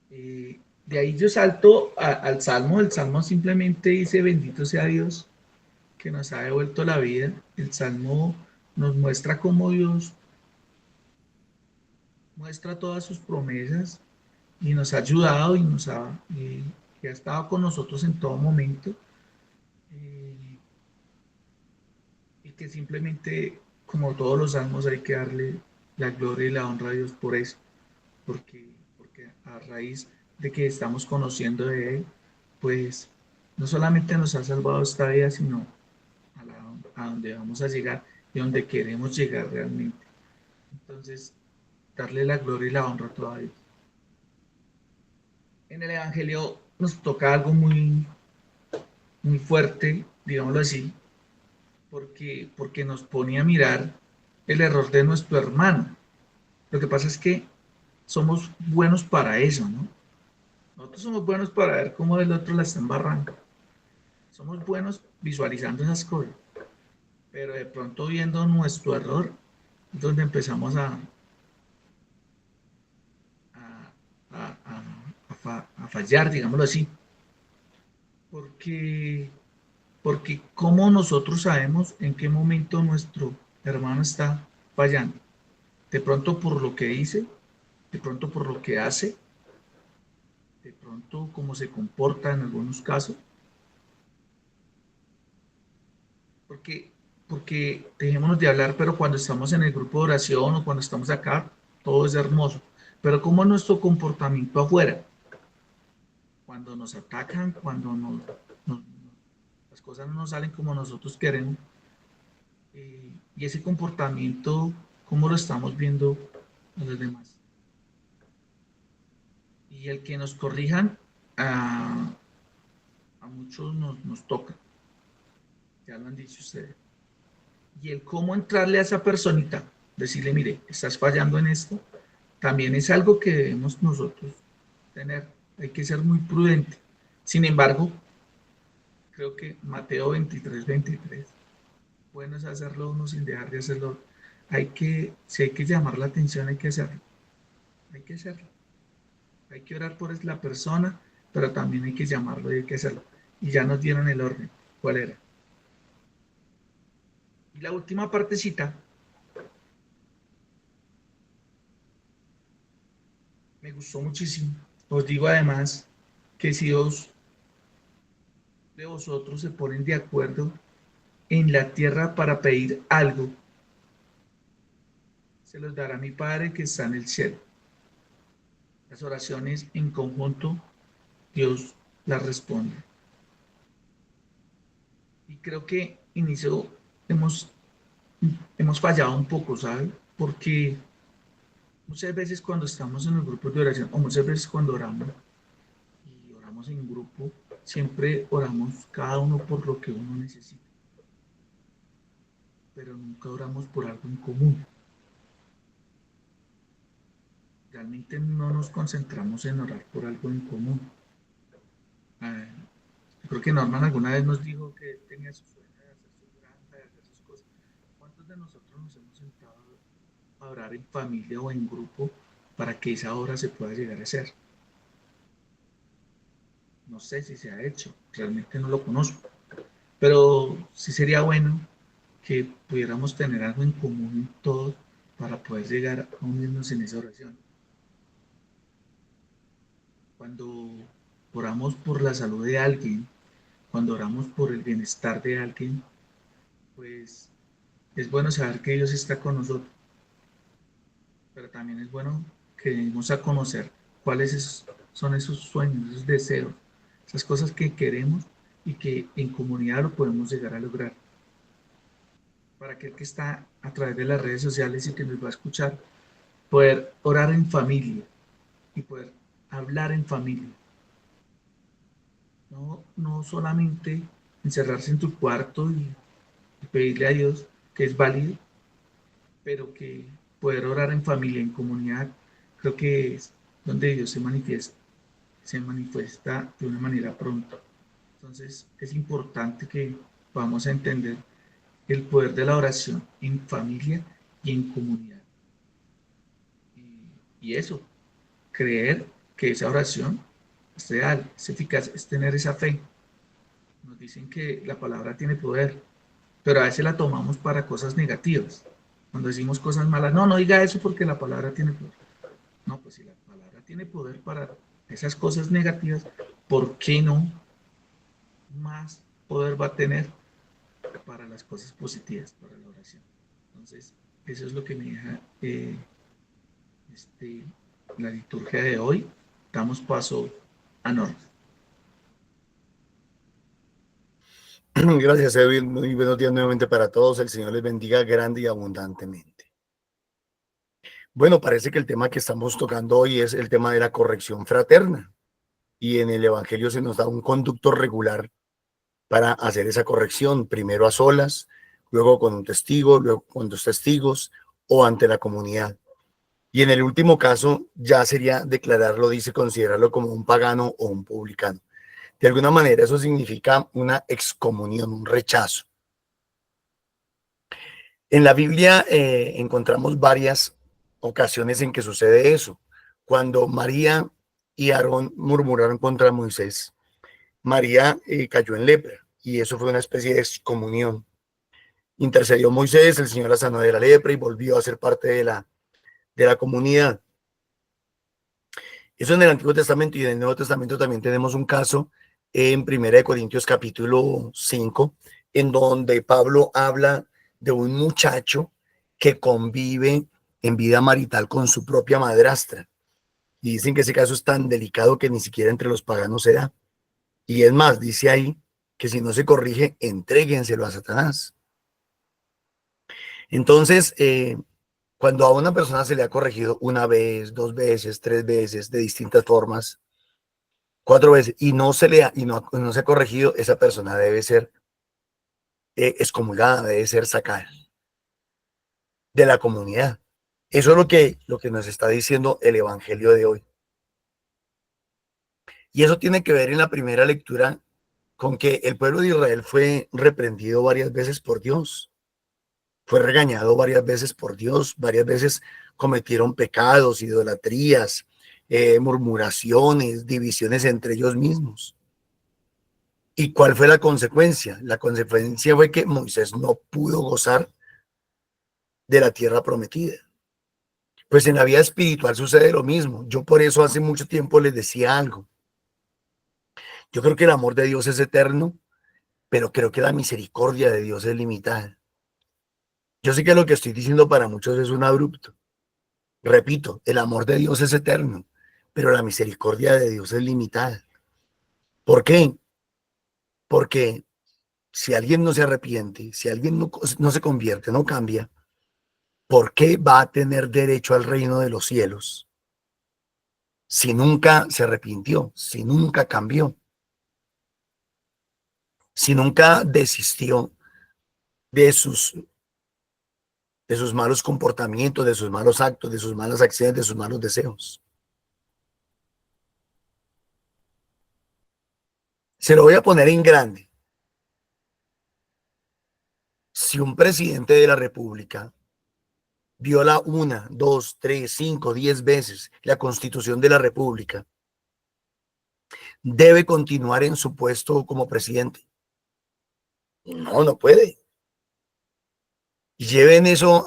De ahí yo salto al Salmo. El Salmo simplemente dice, bendito sea Dios que nos ha devuelto la vida. El Salmo nos muestra cómo Dios muestra todas sus promesas y nos ha ayudado y ha estado con nosotros en todo momento. Y que simplemente, como todos los salmos, hay que darle la gloria y la honra a Dios por eso, porque a raíz de que estamos conociendo de Él, pues no solamente nos ha salvado esta vida, sino a donde vamos a llegar. y donde queremos llegar realmente. Entonces, darle la gloria y la honra a toda Dios. En el Evangelio nos toca algo muy, muy fuerte, digámoslo así, porque nos pone a mirar el error de nuestro hermano. Lo que pasa es que somos buenos para eso, ¿no? Nosotros somos buenos para ver cómo el otro la está embarrando. Somos buenos visualizando esas cosas. Pero de pronto viendo nuestro error, es donde empezamos a fallar, digámoslo así. Porque ¿cómo nosotros sabemos en qué momento nuestro hermano está fallando? De pronto por lo que dice, de pronto por lo que hace, de pronto cómo se comporta en algunos casos. Porque dejémonos de hablar, pero cuando estamos en el grupo de oración o cuando estamos acá, todo es hermoso. Pero ¿cómo es nuestro comportamiento afuera? Cuando nos atacan, cuando las cosas no nos salen como nosotros queremos. Y ese comportamiento, ¿cómo lo estamos viendo a los demás? Y el que nos corrijan, a muchos nos toca. Ya lo han dicho ustedes. Y el cómo entrarle a esa personita, decirle, mire, estás fallando en esto, también es algo que debemos nosotros tener. Hay que ser muy prudente. Sin embargo, creo que Mateo 23:23, bueno es hacerlo uno sin dejar de hacerlo. Si hay que llamar la atención, hay que hacerlo. Hay que hacerlo. Hay que orar por la persona, pero también hay que llamarlo y hay que hacerlo. Y ya nos dieron el orden. ¿Cuál era? Y la última partecita me gustó muchísimo. Os digo además que si dos de vosotros se ponen de acuerdo en la tierra para pedir algo, se los dará mi Padre que está en el cielo. Las oraciones en conjunto, Dios las responde. Y creo que hemos fallado un poco, ¿sabes? Porque muchas veces cuando estamos en los grupos de oración, o muchas veces cuando oramos, y oramos en grupo, siempre oramos cada uno por lo que uno necesita, pero nunca oramos por algo en común. Realmente no nos concentramos en orar por algo en común. Yo creo que Norman alguna vez nos dijo que tenía su sueño de hacer su granja, de hacer sus cosas. ¿Cuántos de nosotros nos hemos sentado a orar en familia o en grupo para que esa obra se pueda llegar a hacer? No sé si se ha hecho, realmente no lo conozco, pero sí sería bueno que pudiéramos tener algo en común todos para poder llegar a unirnos en esa oración. Cuando oramos por la salud de alguien, cuando oramos por el bienestar de alguien, pues es bueno saber que Dios está con nosotros, pero también es bueno que demos a conocer son esos sueños, esos deseos, esas cosas que queremos y que en comunidad lo podemos llegar a lograr. Para aquel que está a través de las redes sociales y que nos va a escuchar, poder orar en familia y poder hablar en familia. No solamente encerrarse en tu cuarto y pedirle a Dios, que es válido, pero que poder orar en familia, en comunidad, creo que es donde Dios se manifiesta de una manera pronta. Entonces es importante que vamos a entender el poder de la oración en familia y en comunidad. Y eso, creer que esa oración es real, es eficaz, es tener esa fe. Nos dicen que la palabra tiene poder, pero a veces la tomamos para cosas negativas. Cuando decimos cosas malas, no diga eso porque la palabra tiene poder. No, pues si la palabra tiene poder para esas cosas negativas, ¿por qué no más poder va a tener para las cosas positivas, para la oración? Entonces, eso es lo que me deja la liturgia de hoy. Damos paso a Norma. Gracias, Edwin. Muy buenos días nuevamente para todos. El Señor les bendiga grande y abundantemente. Bueno, parece que el tema que estamos tocando hoy es el tema de la corrección fraterna. Y en el Evangelio se nos da un conducto regular para hacer esa corrección, primero a solas, luego con un testigo, luego con 2 testigos o ante la comunidad. Y en el último caso ya sería declararlo, dice, considerarlo como un pagano o un publicano. De alguna manera eso significa una excomunión, un rechazo. En la Biblia encontramos varias ocasiones en que sucede eso. Cuando María y Aarón murmuraron contra Moisés, María cayó en lepra y eso fue una especie de excomunión. Intercedió Moisés, el Señor la sanó de la lepra y volvió a ser parte de la comunidad. Eso en el Antiguo Testamento, y en el Nuevo Testamento también tenemos un caso en 1 Corintios capítulo 5, en donde Pablo habla de un muchacho que convive en vida marital con su propia madrastra. Y dicen que ese caso es tan delicado que ni siquiera entre los paganos se da. Y es más, dice ahí que si no se corrige, entréguenselo a Satanás. Entonces, cuando a una persona se le ha corregido 1 vez, 2 veces, 3 veces, de distintas formas, 4 veces, y no se ha corregido, esa persona debe ser excomulgada, debe ser sacada de la comunidad. Eso es lo que nos está diciendo el Evangelio de hoy. Y eso tiene que ver en la primera lectura con que el pueblo de Israel fue reprendido varias veces por Dios, fue regañado varias veces por Dios, varias veces cometieron pecados, idolatrías, murmuraciones, divisiones entre ellos mismos. ¿Y cuál fue la consecuencia? La consecuencia fue que Moisés no pudo gozar de la tierra prometida. Pues en la vida espiritual sucede lo mismo. Yo por eso hace mucho tiempo les decía algo. Yo creo que el amor de Dios es eterno, pero creo que la misericordia de Dios es limitada. Yo sé que lo que estoy diciendo para muchos es un abrupto. Repito, el amor de Dios es eterno, pero la misericordia de Dios es limitada. ¿Por qué? Porque si alguien no se arrepiente, si alguien no se convierte, no cambia, ¿por qué va a tener derecho al reino de los cielos si nunca se arrepintió, si nunca cambió, si nunca desistió de sus malos comportamientos, de sus malos actos, de sus malas acciones, de sus malos deseos? Se lo voy a poner en grande. Si un presidente de la República viola 1, 2, 3, 5, 10 veces la Constitución de la República, ¿debe continuar en su puesto como presidente? No, no puede. Y lleven eso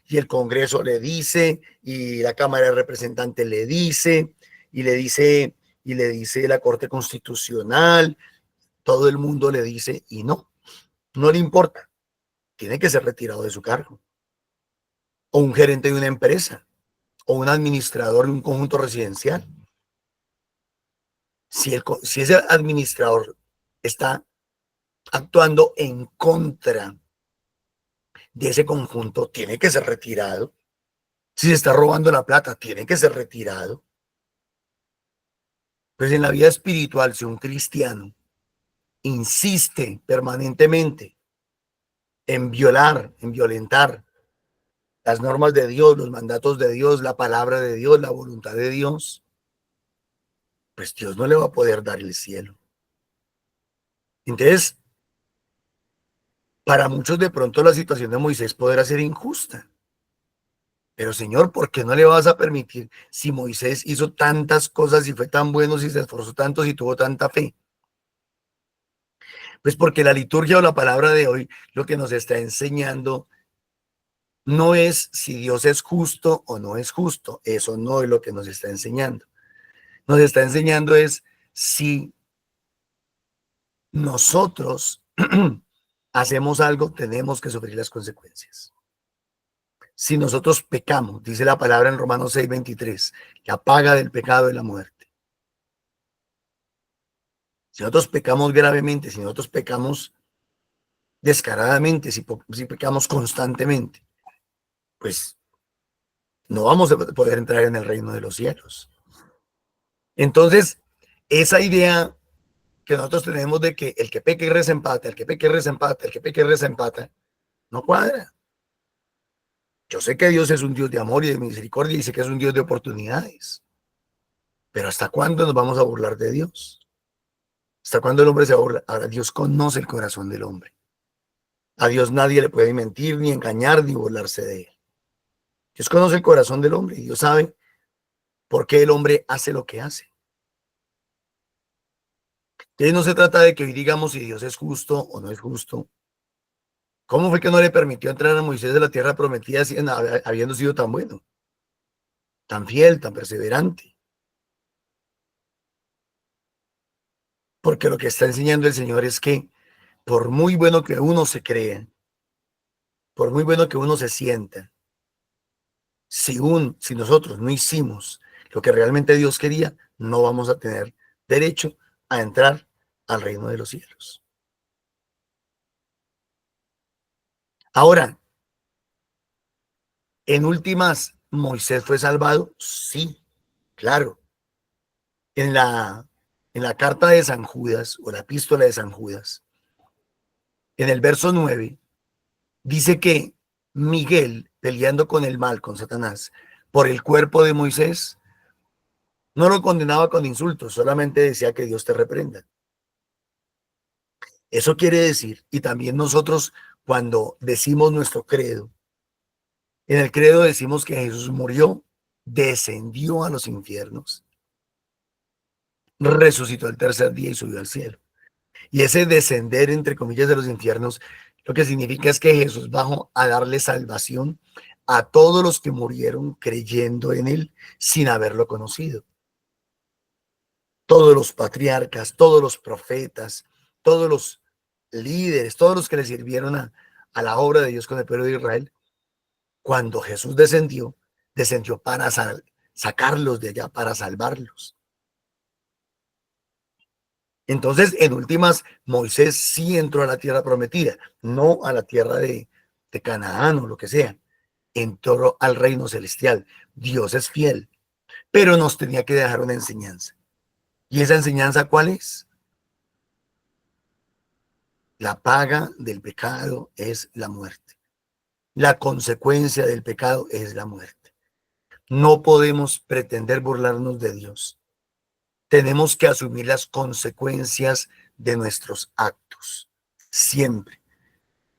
y el Congreso le dice, y la Cámara de Representantes le dice, y le dice la Corte Constitucional, todo el mundo le dice, y no le importa. Tiene que ser retirado de su cargo. O un gerente de una empresa, o un administrador de un conjunto residencial. Si ese administrador está actuando en contra de ese conjunto, tiene que ser retirado. Si se está robando la plata, tiene que ser retirado. Pues en la vida espiritual, si un cristiano insiste permanentemente en violentar las normas de Dios, los mandatos de Dios, la palabra de Dios, la voluntad de Dios, pues Dios no le va a poder dar el cielo. Entonces, para muchos de pronto la situación de Moisés podrá ser injusta. Pero Señor, ¿por qué no le vas a permitir si Moisés hizo tantas cosas y fue tan bueno, si se esforzó tanto, si tuvo tanta fe? Pues porque la liturgia o la palabra de hoy lo que nos está enseñando no es si Dios es justo o no es justo. Eso no es lo que nos está enseñando. Nos está enseñando es si nosotros hacemos algo, tenemos que sufrir las consecuencias. Si nosotros pecamos, dice la palabra en Romanos 6:23, la paga del pecado es la muerte. Si nosotros pecamos gravemente, si nosotros pecamos descaradamente, si pecamos constantemente, pues no vamos a poder entrar en el reino de los cielos. Entonces, esa idea que nosotros tenemos de que el que peque y reza empata, el que peque y reza empata, el que peque y reza empata, no cuadra. Yo sé que Dios es un Dios de amor y de misericordia y sé que es un Dios de oportunidades. Pero ¿hasta cuándo nos vamos a burlar de Dios? ¿Hasta cuándo el hombre se burla? Ahora, Dios conoce el corazón del hombre. A Dios nadie le puede mentir, ni engañar, ni burlarse de él. Dios conoce el corazón del hombre y Dios sabe por qué el hombre hace lo que hace. Entonces no se trata de que hoy digamos si Dios es justo o no es justo. ¿Cómo fue que no le permitió entrar a Moisés de la tierra prometida habiendo sido tan bueno, tan fiel, tan perseverante? Porque lo que está enseñando el Señor es que por muy bueno que uno se crea, por muy bueno que uno se sienta, si nosotros no hicimos lo que realmente Dios quería, no vamos a tener derecho a entrar al reino de los cielos. Ahora, en últimas, ¿Moisés fue salvado? Sí, claro. En la carta de San Judas, o la epístola de San Judas, en el verso 9, dice que Miguel, peleando con el mal, con Satanás, por el cuerpo de Moisés, no lo condenaba con insultos, solamente decía que Dios te reprenda. Eso quiere decir, y también nosotros cuando decimos nuestro credo, en el credo decimos que Jesús murió, descendió a los infiernos, resucitó el tercer día y subió al cielo. Y ese descender, entre comillas, de los infiernos, lo que significa es que Jesús bajó a darle salvación a todos los que murieron creyendo en él sin haberlo conocido. Todos los patriarcas, todos los profetas, todos los líderes, todos los que le sirvieron a la obra de Dios con el pueblo de Israel, cuando Jesús descendió para sacarlos de allá, para salvarlos. Entonces, en últimas, Moisés sí entró a la tierra prometida, no a la tierra de Canaán o lo que sea. Entró al reino celestial. Dios es fiel, pero nos tenía que dejar una enseñanza. ¿Y esa enseñanza cuál es? La paga del pecado es la muerte. La consecuencia del pecado es la muerte. No podemos pretender burlarnos de Dios. Tenemos que asumir las consecuencias de nuestros actos. Siempre.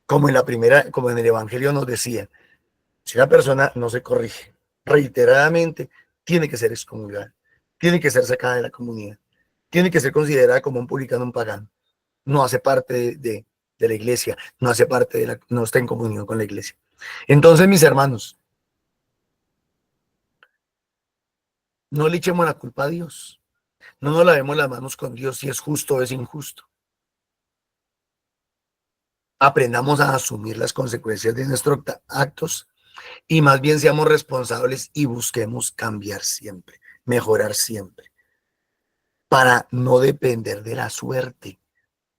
Como en el Evangelio nos decía, si una persona no se corrige reiteradamente, tiene que ser excomulgada, tiene que ser sacada de la comunidad, tiene que ser considerada como un publicano, un pagano. No hace parte de la iglesia, no hace parte no está en comunión con la iglesia. Entonces, mis hermanos, no le echemos la culpa a Dios. No nos lavemos las manos con Dios si es justo o es injusto. Aprendamos a asumir las consecuencias de nuestros actos y más bien seamos responsables y busquemos cambiar siempre, mejorar siempre, para no depender de la suerte.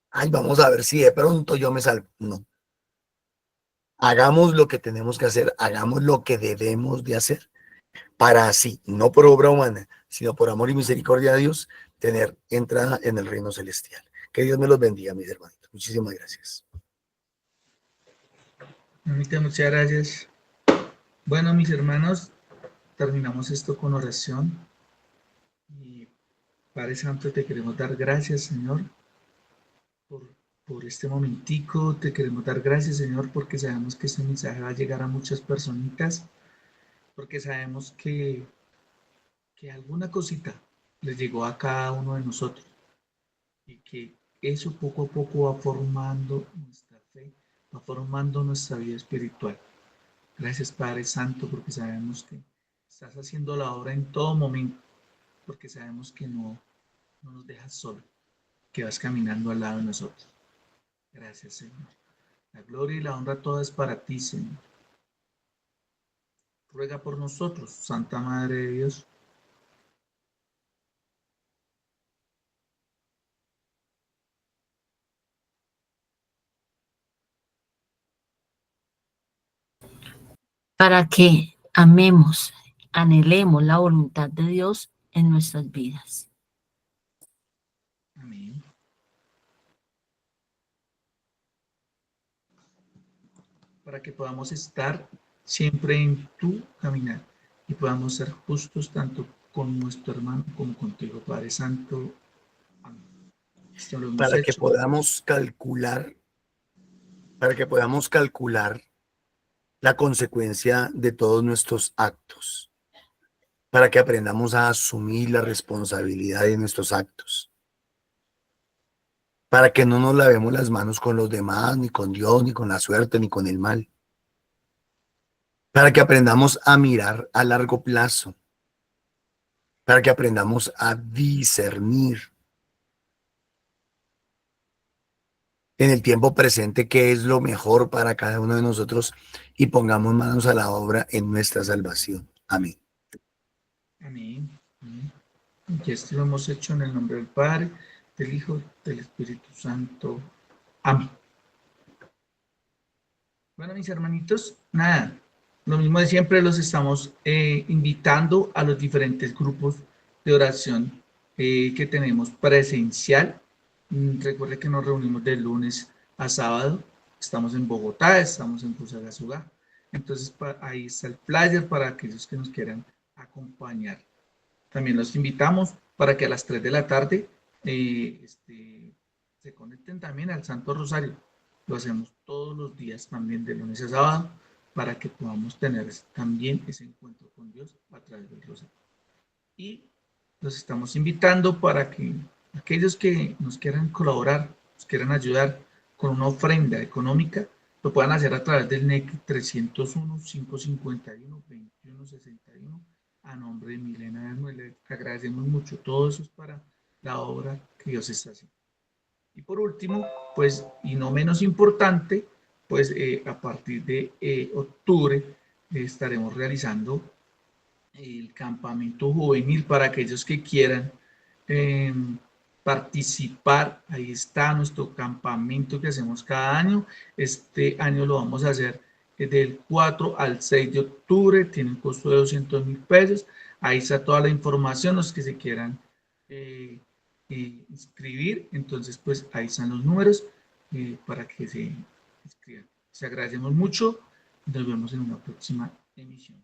Ay, vamos a ver si de pronto yo me salvo. No. Hagamos lo que tenemos que hacer, hagamos lo que debemos de hacer, para así, no por obra humana, sino por amor y misericordia de Dios, tener entrada en el reino celestial. Que Dios me los bendiga, mis hermanitos. Muchísimas gracias. Mamita, muchas gracias. Bueno, mis hermanos, terminamos esto con oración. Y Padre Santo, te queremos dar gracias, Señor, por este momentico. Te queremos dar gracias, Señor, porque sabemos que este mensaje va a llegar a muchas personitas, porque sabemos que alguna cosita les llegó a cada uno de nosotros y que eso poco a poco va formando nuestra fe, va formando nuestra vida espiritual. Gracias, Padre Santo, porque sabemos que estás haciendo la obra en todo momento, porque sabemos que no nos dejas solo, que vas caminando al lado de nosotros. Gracias, Señor. La gloria y la honra toda es para ti, Señor. Ruega por nosotros, Santa Madre de Dios. para que amemos, anhelemos la voluntad de Dios en nuestras vidas. Amén. Para que podamos estar siempre en tu caminar y podamos ser justos tanto con nuestro hermano como contigo, Padre Santo. Amén. Esto lo hemos Para que hecho. podamos calcular, la consecuencia de todos nuestros actos, para que aprendamos a asumir la responsabilidad de nuestros actos, para que no nos lavemos las manos con los demás, ni con Dios, ni con la suerte, ni con el mal, para que aprendamos a mirar a largo plazo, para que aprendamos a discernir en el tiempo presente qué es lo mejor para cada uno de nosotros y pongamos manos a la obra en nuestra salvación. Amén. Amén. Amén. Y esto lo hemos hecho en el nombre del Padre, del Hijo, del Espíritu Santo. Amén. Bueno, mis hermanitos, nada, lo mismo de siempre, los estamos invitando a los diferentes grupos de oración que tenemos presencial. Recuerde que nos reunimos de lunes a sábado. Estamos en Bogotá, estamos en Fusagasugá. Entonces, ahí está el flyer para aquellos que nos quieran acompañar. También los invitamos para que a las 3 de la tarde se conecten también al Santo Rosario. Lo hacemos todos los días también de lunes a sábado para que podamos tener también ese encuentro con Dios a través del Rosario. Y los estamos invitando para que aquellos que nos quieran colaborar, nos quieran ayudar con una ofrenda económica, lo puedan hacer a través del NEC 301-551-2161 a nombre de Milena Hermo. Le agradecemos mucho. Todo eso es para la obra que Dios está haciendo. Y por último, pues, y no menos importante, pues a partir de octubre estaremos realizando el campamento juvenil para aquellos que quieran participar. Ahí está nuestro campamento que hacemos cada año. Este año lo vamos a hacer del 4 al 6 de octubre. Tiene un costo de 200.000 pesos. Ahí está toda la información, los que se quieran inscribir. Entonces, pues ahí están los números para que se inscriban. Les agradecemos mucho. Nos vemos en una próxima emisión.